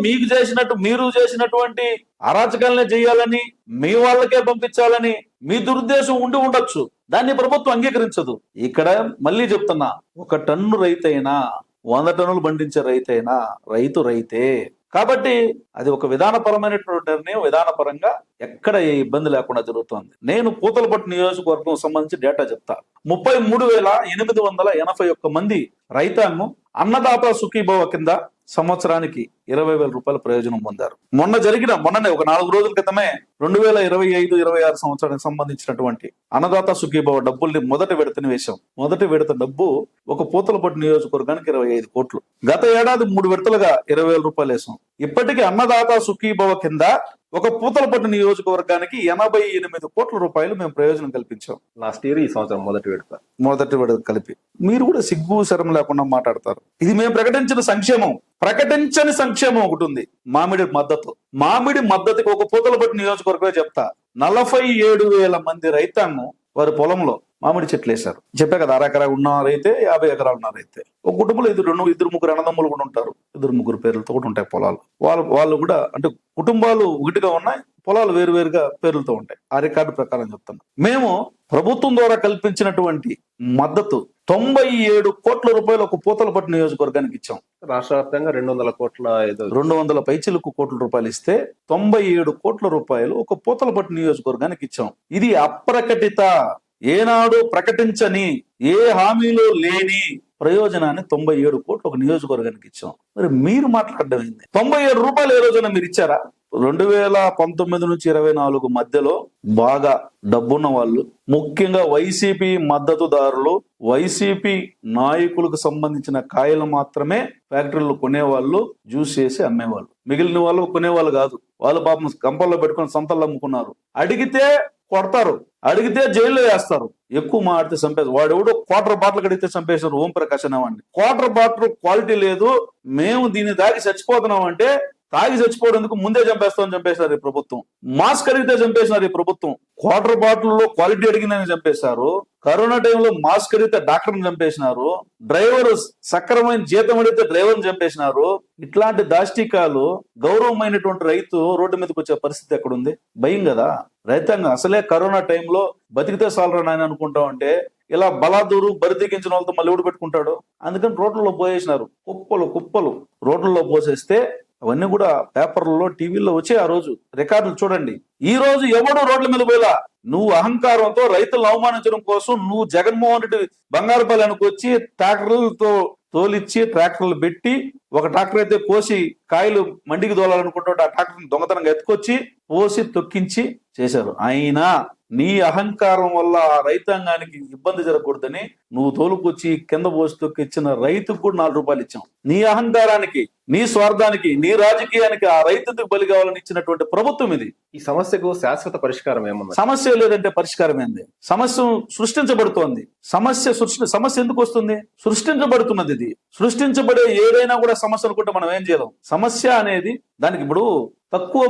మీరు చేసినటువంటి అరాచకాలనే చేయాలని, మీ వాళ్ళకే పంపించాలని మీ దురుద్దేశం ఉండి ఉండొచ్చు. దాన్ని ప్రభుత్వం అంగీకరించదు. ఇక్కడ మళ్ళీ చెప్తున్నా, 1 టన్ను రైతైనా 100 టన్నులు పండించే రైతైనా రైతే. కాబట్టి అది ఒక విధానపరమైనటువంటి నిర్ణయం. విధానపరంగా ఎక్కడ ఏ ఇబ్బంది లేకుండా జరుగుతోంది. నేను పూతలపట్టు నియోజకవర్గం సంబంధించి డేటా చెప్తా. 33,881 మంది రైతాంగం అన్నదాత సుఖీభవ కింద సంవత్సరానికి 20,000 రూపాయల ప్రయోజనం పొందారు. మొన్ననే ఒక 4 రోజుల క్రితమే 2025-26 సంవత్సరానికి సంబంధించినటువంటి అన్నదాత సుఖీభవ డబ్బుల్ని మొదటి విడతని వేశాం. మొదటి విడత డబ్బు ఒక పూతలపట్టు నియోజకవర్గానికి 25 కోట్లు. గత ఏడాది 3 విడతలుగా 20,000 రూపాయలు వేసాం. ఇప్పటికీ అన్నదాత సుఖీభవ కింద ఒక పూతలపట్టు నియోజకవర్గానికి 88 కోట్ల రూపాయలు మేము ప్రయోజనం కల్పించాం. లాస్ట్ ఇయర్, ఈ సంవత్సరం మొదటి విడత కలిపి. మీరు కూడా సిగ్గు శరం లేకుండా మాట్లాడతారు. ఇది మేము ప్రకటించిన సంక్షేమం. ప్రకటించని సంక్షేమం ఒకటి ఉంది, మామిడి మద్దతు. మామిడి మద్దతుకి ఒక పూతలపట్టు నియోజకవర్గమే చెప్తా, 47,000 మంది రైతాంగం వారి పొలంలో మామిడి చెట్లు వేశారు. చెప్పా కదా, 1/2 ఎకరా ఉన్నారైతే 50 ఎకరాలు ఉన్నారైతే ఒక కుటుంబంలో ఇద్దరు ముగ్గురు అన్నదమ్ములు కూడా ఉంటారు. 2-3 పేర్లతో కూడా ఉంటాయి పొలాలు. వాళ్ళు కూడా, అంటే కుటుంబాలు ఒకటిగా ఉన్నాయి, పొలాలు వేరువేరుగా పేర్లతో ఉంటాయి. ఆ రికార్డు ప్రకారం చెప్తాను. మేము ప్రభుత్వం ద్వారా కల్పించినటువంటి మద్దతు 97 కోట్ల రూపాయలు ఒక పూతలపట్టు నియోజకవర్గానికి ఇచ్చాం. రాష్ట్ర వ్యాప్తంగా 200 కోట్ల 200 పైచిలకు కోట్ల రూపాయలు ఇస్తే 97 కోట్ల రూపాయలు ఒక పూతలపట్టు నియోజకవర్గానికి ఇచ్చాం. ఇది అప్రకటిత, ఏనాడు ప్రకటించని, ఏ హామీలో లేని ప్రయోజనాన్ని 97 కోట్లు ఒక నియోజకవర్గానికి ఇచ్చాం. మరి మీరు మాట్లాడడం ఏంది? 97 రూపాయలు ఏ రోజున మీరు ఇచ్చారా? 2019 నుంచి 24 మధ్యలో బాగా డబ్బున్న వాళ్ళు, ముఖ్యంగా వైసీపీ మద్దతుదారులు, వైసీపీ నాయకులకు సంబంధించిన కాయలు మాత్రమే ఫ్యాక్టరీలు కొనేవాళ్ళు, జ్యూస్ చేసి అమ్మేవాళ్ళు. మిగిలిన వాళ్ళు కొనేవాళ్ళు కాదు. వాళ్ళు పాపం కంపల్లో పెట్టుకుని సంతల్లో అమ్ముకున్నారు. అడిగితే కొడతారు, అడిగితే జైల్లో వేస్తారు. ఎక్కువ మాడితే చంపేస్తారు. వాడెవడో క్వార్టర్ బాటిల్ కడిగితే చంపేశారు ఓంప్రకాష్ అనేవాడిని. క్వార్టర్ బాటిల్ క్వాలిటీ లేదు, మేము దీన్ని దాగి చచ్చిపోతున్నాం అంటే, తాగి చచ్చిపోవడానికి ముందే చంపేసినారు ఈ ప్రభుత్వం. మాస్క్ అడిగితే చంపేసినారు ఈ ప్రభుత్వం. క్వార్టర్ బాటిల్లో క్వాలిటీ అడిగిందని చంపేశారు. కరోనా టైంలో మాస్క్ అడిగితే డాక్టర్ని చంపేసినారు. డ్రైవర్ సక్రమైన జీతం అడిగితే డ్రైవర్ని చంపేసినారు. ఇట్లాంటి దాష్టికాలు గౌరవమైనటువంటి రైతు రోడ్డు మీదకి వచ్చే పరిస్థితి ఎక్కడుంది? భయం కదా రైతాంగం. అసలే కరోనా టైంలో బతికితే సాలరా నాయన అనుకుంటా ఉంటే, ఇలా బలాదూరు బరితెగించిన వాళ్ళతో మళ్ళీ ఊడి పెట్టుకుంటాడు. అందుకని రోడ్లలో పోసేసినారు. కుప్పలు రోడ్లలో పోసేస్తే అవన్నీ కూడా పేపర్లలో, టీవీల్లో వచ్చే ఆ రోజు రికార్డులు చూడండి. ఈ రోజు ఎవడు రోడ్ల మీద పోయేలా, నువ్వు అహంకారంతో రైతులను అవమానించడం కోసం నువ్వు జగన్మోహన్ రెడ్డి బంగారుపాలెనికి వచ్చి ట్రాక్టర్లతో తోలిచ్చి, ట్రాక్టర్లు పెట్టి, ఒక ట్రాక్టర్ అయితే కోసి కాయలు మండికి దోలాలనుకుంటుంటే ఆ ట్రాక్టర్ని దొంగతనంగా ఎత్తుకొచ్చి పోసి తొక్కించి చేశారు. అయినా నీ అహంకారం వల్ల ఆ రైతాంగానికి ఇబ్బంది జరగకూడదని నువ్వు తోలుకొచ్చి కింద పోస్తూకి ఇచ్చిన రైతుకు కూడా 4 రూపాయలు ఇచ్చాం. నీ అహంకారానికి, నీ స్వార్థానికి, నీ రాజకీయానికి ఆ రైతుకు బలి కావాలని ఇచ్చినటువంటి ప్రభుత్వం ఇది. ఈ సమస్యకు శాశ్వత పరిష్కారం ఏముంది? సమస్య లేదంటే పరిష్కారం ఏంది? సమస్య సృష్టించబడుతోంది. సమస్య ఎందుకు వస్తుంది? సృష్టించబడుతున్నది. ఇది సృష్టించబడే ఏదైనా కూడా సమస్య అనుకుంటే మనం ఏం చేయలేం. సమస్య అనేది దానికి ఇప్పుడు తక్కువ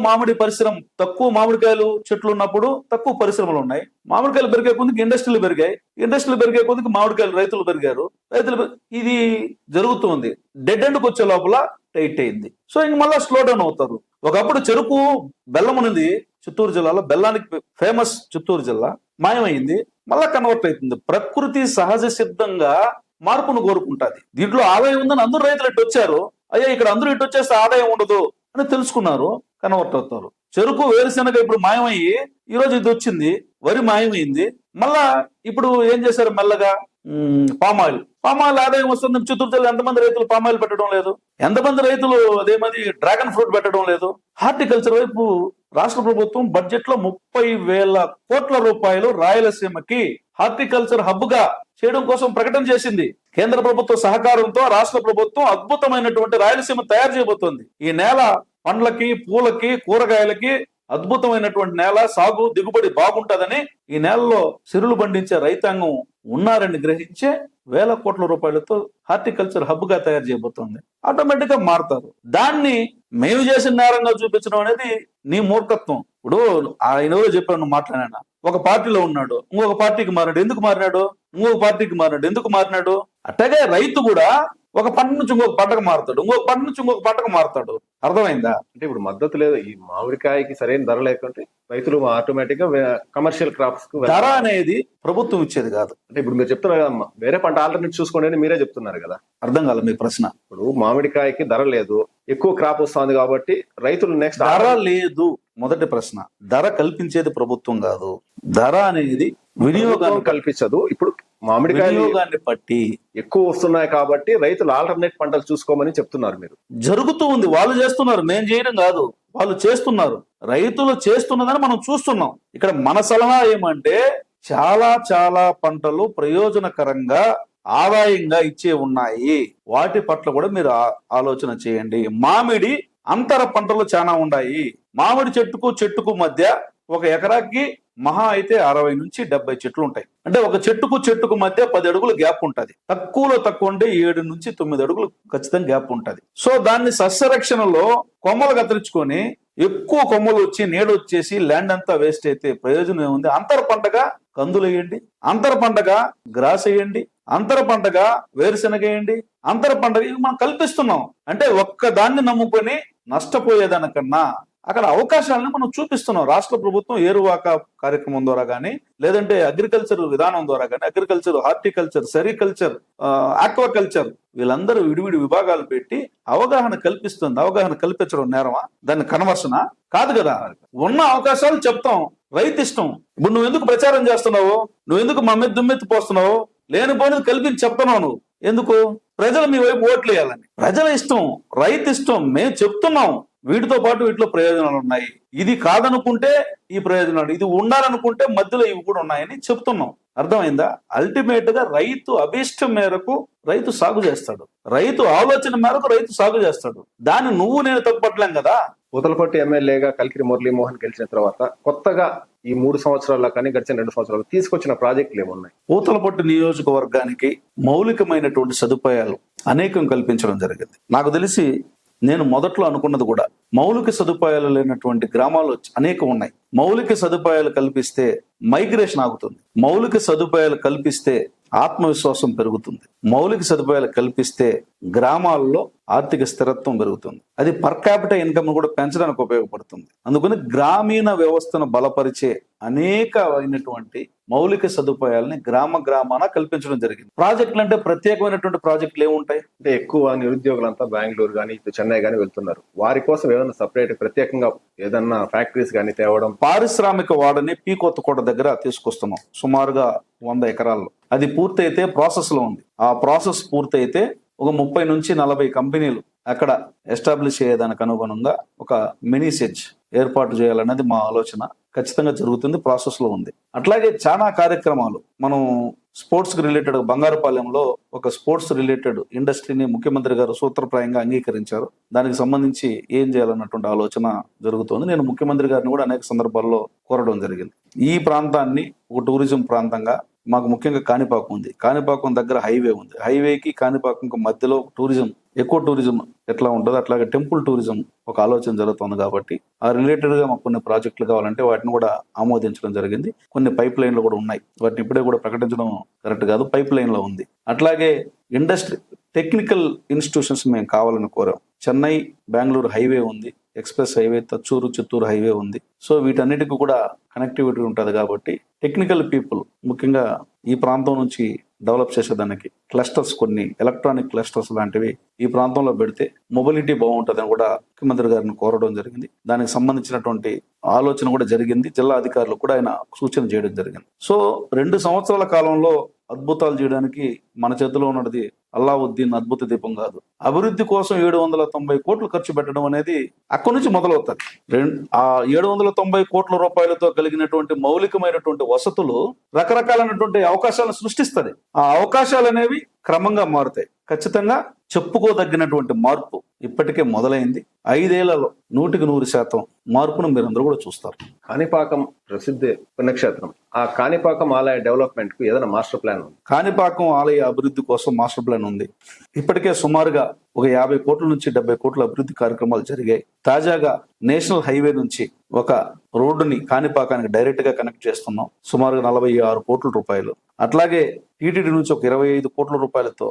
మామిడికాయలు చెట్లు ఉన్నప్పుడు తక్కువ పరిశ్రమలు ఉన్నాయి. మామిడికాయలు పెరిగే కొద్దికి ఇండస్ట్రీలు పెరిగాయి. ఇండస్ట్రీలు పెరిగే కొద్దికి మామిడికాయలు రైతులు పెరిగారు. ఇది జరుగుతుంది. డెడ్ ఎండ్కి వచ్చే లోపల టైట్ అయింది. సో ఇంక మళ్ళీ స్లో డౌన్ అవుతారు. ఒకప్పుడు చెరుకు, బెల్లం అనేది చిత్తూరు జిల్లాలో, బెల్లానికి ఫేమస్ చిత్తూరు జిల్లా, మాయమైంది. మళ్ళా కన్వర్ట్ అవుతుంది. ప్రకృతి సహజ సిద్ధంగా మార్పును కోరుకుంటుంది. దీంట్లో ఆదాయం ఉందని అందరూ రైతులు ఇటు వచ్చారు. అయ్యా ఇక్కడ అందరూ ఇటు వచ్చేస్తే ఆదాయం ఉండదు అని తెలుసుకున్నారు, కన్వర్ట్ అవుతారు. చెరుకు, వేరుశెనగ ఇప్పుడు మాయమయ్యి ఈ రోజు ఇది వచ్చింది. వరి మాయమైంది. మళ్ళా ఇప్పుడు ఏం చేశారు? మెల్లగా పామాయిల్ ఆదాయం వస్తుంది. చిత్తూరు జిల్లా ఎంతమంది రైతులు పామాయిల్ పెట్టడం లేదు? ఎంతమంది రైతులు అదేమది డ్రాగన్ ఫ్రూట్ పెట్టడం లేదు? హార్టికల్చర్ వైపు రాష్ట్ర ప్రభుత్వం బడ్జెట్ లో 30,000 కోట్ల రూపాయలు రాయలసీమకి హార్టికల్చర్ హబ్ గా చేయడం కోసం ప్రకటన చేసింది. కేంద్ర ప్రభుత్వ సహకారంతో రాష్ట్ర ప్రభుత్వం అద్భుతమైనటువంటి రాయలసీమ తయారు చేయబోతోంది. ఈ నేల పండ్లకి, పూలకి, కూరగాయలకి అద్భుతమైనటువంటి నేల, సాగు దిగుబడి బాగుంటదని ఈ నేలలో సిరులు పండించే రైతాంగం ఉన్నారని గ్రహించే 1,000 కోట్ల రూపాయలతో హార్టికల్చర్ హబ్ గా తయారు చేయబోతోంది. ఆటోమేటిక్ గా మారుతారు. దాన్ని మేము చేసిన నేరంగా చూపించడం అనేది నీ మూర్ఖత్వం. ఇప్పుడు ఆయన ఎవరో చెప్పాను, నువ్వు మాట్లాడినా. ఒక పార్టీలో ఉన్నాడు, ఇంకొక పార్టీకి మారాడు. ఎందుకు మారినాడు? ఇంకొక పార్టీకి మారాడు. ఎందుకు మారినాడు? అట్టగే రైతు కూడా ఒక పంట నుంచి ఇంకొక పంటకు మారుతాడు, ఇంకొక పంట నుంచి ఇంకొక పంటకు మారుతాడు. అర్థమైందా? అంటే ఇప్పుడు మద్దతు లేదు. ఈ మామిడికాయకి సరైన ధర లేకుంటే రైతులు ఆటోమేటిక్ గా కమర్షియల్ క్రాప్స్ కు ధర అనేది ప్రభుత్వం ఇచ్చేది కాదు. అంటే ఇప్పుడు మీరు చెప్తున్నారు కదా, వేరే పంట ఆల్టర్నేట్ చూసుకోండి అని మీరే చెప్తున్నారు కదా. అర్థం కాదు మీ ప్రశ్న. ఇప్పుడు మామిడికాయకి ధర లేదు, ఎక్కువ క్రాప్ వస్తుంది కాబట్టి రైతులు నెక్స్ట్ ధర లేదు. మొదటి ప్రశ్న. ధర కల్పించేది ప్రభుత్వం కాదు. ధర అనేది వినియోగాన్ని కల్పించదు. ఇప్పుడు మామిడికాయ వినియోగాన్ని బట్టి ఎక్కువ వస్తున్నాయి కాబట్టి రైతులు ఆల్టర్నేట్ పంటలు చూసుకోమని చెప్తున్నారు మీరు. జరుగుతూ ఉంది. వాళ్ళు చేస్తున్నారు, మేము చేయడం కాదు. వాళ్ళు చేస్తున్నారు. రైతులు చేస్తున్నదని మనం చూస్తున్నాం. ఇక్కడ మన సలహా ఏమంటే, చాలా పంటలు ప్రయోజనకరంగా ఆదాయంగా ఇచ్చే ఉన్నాయి. వాటి పట్ల కూడా మీరు ఆలోచన చేయండి. మామిడి అంతర పంటలు చాలా ఉన్నాయి. మామిడి చెట్టుకు మధ్య ఒక ఎకరాకి మహా అయితే 60 నుంచి 70 చెట్లు ఉంటాయి. అంటే ఒక చెట్టుకు మధ్య 10 అడుగులు గ్యాప్ ఉంటది. తక్కువలో తక్కువ ఉంటే 7 నుంచి 9 అడుగులు ఖచ్చితంగా గ్యాప్ ఉంటది. సో దాన్ని సస్యరక్షణలో కొమ్మలు కత్తిరించుకొని ఎక్కువ కొమ్మలు వచ్చి నీడ వచ్చేసి ల్యాండ్ అంతా వేస్ట్ అయితే ప్రయోజనం ఏముంది? అంతర పంటగా కందులు వేయండి, అంతర పంటగా గ్రాస్ వేయండి, అంతర పంటగా వేరుశెనగ వేయండి, అంతర పంటగా ఇవి మనం కల్పిస్తున్నాం. అంటే ఒక్క దాన్ని నమ్ముకొని నష్టపోయేదానికన్నా అక్కడ అవకాశాలను మనం చూపిస్తున్నాం. రాష్ట్ర ప్రభుత్వం ఏరువాక కార్యక్రమం ద్వారా కానీ, లేదంటే అగ్రికల్చర్ విధానం ద్వారా కానీ, అగ్రికల్చర్, హార్టికల్చర్, సెరికల్చర్, ఆక్వాకల్చర్ వీళ్ళందరూ విడివిడి విభాగాలు పెట్టి అవగాహన కల్పిస్తుంది. అవగాహన కల్పించడం నేరమా? దాన్ని కన్వర్షనా? కాదు కదా. ఉన్న అవకాశాలు చెప్తాం. రైతు ఇష్టం. ఇప్పుడు నువ్వు ఎందుకు ప్రచారం చేస్తున్నావు? నువ్వు ఎందుకు మా మీద దుమ్మెత్తి పోస్తున్నావు? లేనిపోయినది కల్పించి చెప్తున్నావు. నువ్వు ఎందుకు? ప్రజలు మీ వైపు ఓట్లు వేయాలని. ప్రజల ఇష్టం, రైతు ఇష్టం. మేము చెప్తున్నాం. వీటితో పాటు వీటిలో ప్రయోజనాలు ఉన్నాయి. ఇది కాదనుకుంటే ఈ ప్రయోజనాలు, ఇది ఉండాలనుకుంటే మధ్యలో ఇవి కూడా ఉన్నాయని చెప్తున్నాం. అర్థమైందా? అల్టిమేట్ గా రైతు అభిష్టం మేరకు రైతు సాగు చేస్తాడు. రైతు ఆలోచన మేరకు రైతు సాగు చేస్తాడు. దాన్ని నువ్వు నేను తప్పట్లేం కదా. పూతలపట్టు ఎమ్మెల్యేగా కలికిరి మురళీమోహన్ గెలిచిన తర్వాత కొత్తగా ఈ 3 సంవత్సరాల్లో కానీ గడిచిన 2 సంవత్సరాలు తీసుకొచ్చిన ప్రాజెక్టులు ఏమున్నాయి? పూతలపట్టు నియోజకవర్గానికి మౌలికమైనటువంటి సదుపాయాలు అనేకం కల్పించడం జరిగింది. నాకు తెలిసి నేను మొదట్లో అనుకున్నది కూడా, మౌలిక సదుపాయాలు లేనటువంటి గ్రామాలు అనేకం ఉన్నాయి. మౌలిక సదుపాయాలు కల్పిస్తే మైగ్రేషన్ ఆగుతుంది. మౌలిక సదుపాయాలు కల్పిస్తే ఆత్మవిశ్వాసం పెరుగుతుంది. మౌలిక సదుపాయాలు కల్పిస్తే గ్రామాల్లో ఆర్థిక స్థిరత్వం పెరుగుతుంది. అది పర్ క్యాపిటల్ ఇన్కమ్ కూడా పెంచడానికి ఉపయోగపడుతుంది. అందుకని గ్రామీణ వ్యవస్థను బలపరిచే అనేకమైనటువంటి మౌలిక సదుపాయాలని గ్రామాన కల్పించడం జరిగింది. ప్రాజెక్టులు అంటే ప్రత్యేకమైనటువంటి ప్రాజెక్టులు ఏముంటాయి అంటే, ఎక్కువ నిరుద్యోగులంతా బెంగళూరు కానీ ఇటు చెన్నై కానీ వెళ్తున్నారు. వారి కోసం ఏదైనా సపరేట్ ప్రత్యేకంగా ఏదన్నా ఫ్యాక్టరీస్ కానీ తేవడం. పారిశ్రామిక వాడని పీ కొత్తకోట దగ్గర తీసుకొస్తున్నాం. సుమారుగా 100 ఎకరాల్లో. అది పూర్తయితే ప్రాసెస్ లో ఉంది. ఆ ప్రాసెస్ పూర్తయితే ఒక 30 నుంచి 40 కంపెనీలు అక్కడ ఎస్టాబ్లిష్ అయ్యేదానికి అనుగుణంగా ఒక మినీ సెజ్ ఏర్పాటు చేయాలనేది మా ఆలోచన. ఖచ్చితంగా జరుగుతుంది, ప్రాసెస్ లో ఉంది. అట్లాగే చాలా కార్యక్రమాలు మనం స్పోర్ట్స్ కి రిలేటెడ్ బంగారుపాలెంలో ఒక స్పోర్ట్స్ రిలేటెడ్ ఇండస్ట్రీని ముఖ్యమంత్రి గారు సూత్రప్రాయంగా అంగీకరించారు. దానికి సంబంధించి ఏం చేయాలన్నటువంటి ఆలోచన జరుగుతోంది. నేను ముఖ్యమంత్రి గారిని కూడా అనేక సందర్భాల్లో కోరడం జరిగింది. ఈ ప్రాంతాన్ని ఒక టూరిజం ప్రాంతంగా, మాకు ముఖ్యంగా కాణిపాకం ఉంది, కాణిపాకం దగ్గర హైవే ఉంది, హైవేకి కాణిపాకంకి మధ్యలో టూరిజం, ఎక్కువ టూరిజం ఎట్లా ఉంటుందో అట్లాగే టెంపుల్ టూరిజం ఒక ఆలోచన జరుగుతుంది. కాబట్టి ఆ రిలేటెడ్ గా మాకు కొన్ని ప్రాజెక్టులు కావాలంటే వాటిని కూడా ఆమోదించడం జరిగింది. కొన్ని పైప్ లైన్లు కూడా ఉన్నాయి, వాటిని ఇప్పుడే కూడా ప్రకటించడం కరెక్ట్ కాదు, పైప్ లైన్ లో ఉంది. అట్లాగే ఇండస్ట్రీ టెక్నికల్ ఇన్స్టిట్యూషన్స్ మేము కావాలని కోరాం. చెన్నై బెంగళూరు హైవే ఉంది, express highway, Thachur Chittoor highway ఉంది. సో వీటన్నిటికీ కూడా కనెక్టివిటీ ఉంటుంది. కాబట్టి టెక్నికల్ పీపుల్ ముఖ్యంగా ఈ ప్రాంతం నుంచి డెవలప్ చేసేదానికి క్లస్టర్స్, కొన్ని ఎలక్ట్రానిక్ క్లస్టర్స్ లాంటివి ఈ ప్రాంతంలో పెడితే మొబిలిటీ బాగుంటుందని కూడా ముఖ్యమంత్రి గారిని కోరడం జరిగింది. దానికి సంబంధించినటువంటి ఆలోచన కూడా జరిగింది. జిల్లా అధికారులు కూడా ఆయన సూచన చేయడం జరిగింది. సో 2 సంవత్సరాల కాలంలో అద్భుతాలు చేయడానికి మన చేతిలో ఉన్నది అల్లావుద్దీన్ అద్భుత దీపం కాదు. అభివృద్ధి కోసం 790 కోట్లు ఖర్చు పెట్టడం అనేది అక్కడి నుంచి మొదలవుతుంది. ఆ 790 కోట్ల రూపాయలతో కలిగినటువంటి మౌలికమైనటువంటి వసతులు రకరకాలైనటువంటి అవకాశాలను సృష్టిస్తుంది. ఆ అవకాశాలు అనేవి క్రమంగా మారుతాయి. ఖచ్చితంగా చెప్పుకోదగినటువంటి మార్పు ఇప్పటికే మొదలైంది. 5 ఏళ్లలో 100% మార్పును మీరందరూ కూడా చూస్తారు. కాణిపాకం ప్రసిద్ధి పుణ్యక్షేత్రం. ఆ కాణిపాకం ఆలయ డెవలప్మెంట్ కు ఏదైనా మాస్టర్ ప్లాన్ ఉంది? కాణిపాకం ఆలయ అభివృద్ధి కోసం మాస్టర్ ప్లాన్ ఉంది. ఇప్పటికే సుమారుగా ఒక 50 కోట్ల నుంచి 70 కోట్ల అభివృద్ధి కార్యక్రమాలు జరిగాయి. తాజాగా నేషనల్ హైవే నుంచి ఒక రోడ్డుని కాణిపాకానికి డైరెక్ట్ గా కనెక్ట్ చేస్తున్నాం, సుమారుగా 46 కోట్ల రూపాయలు. అట్లాగే టీటీడీ నుంచి ఒక 25 కోట్ల రూపాయలతో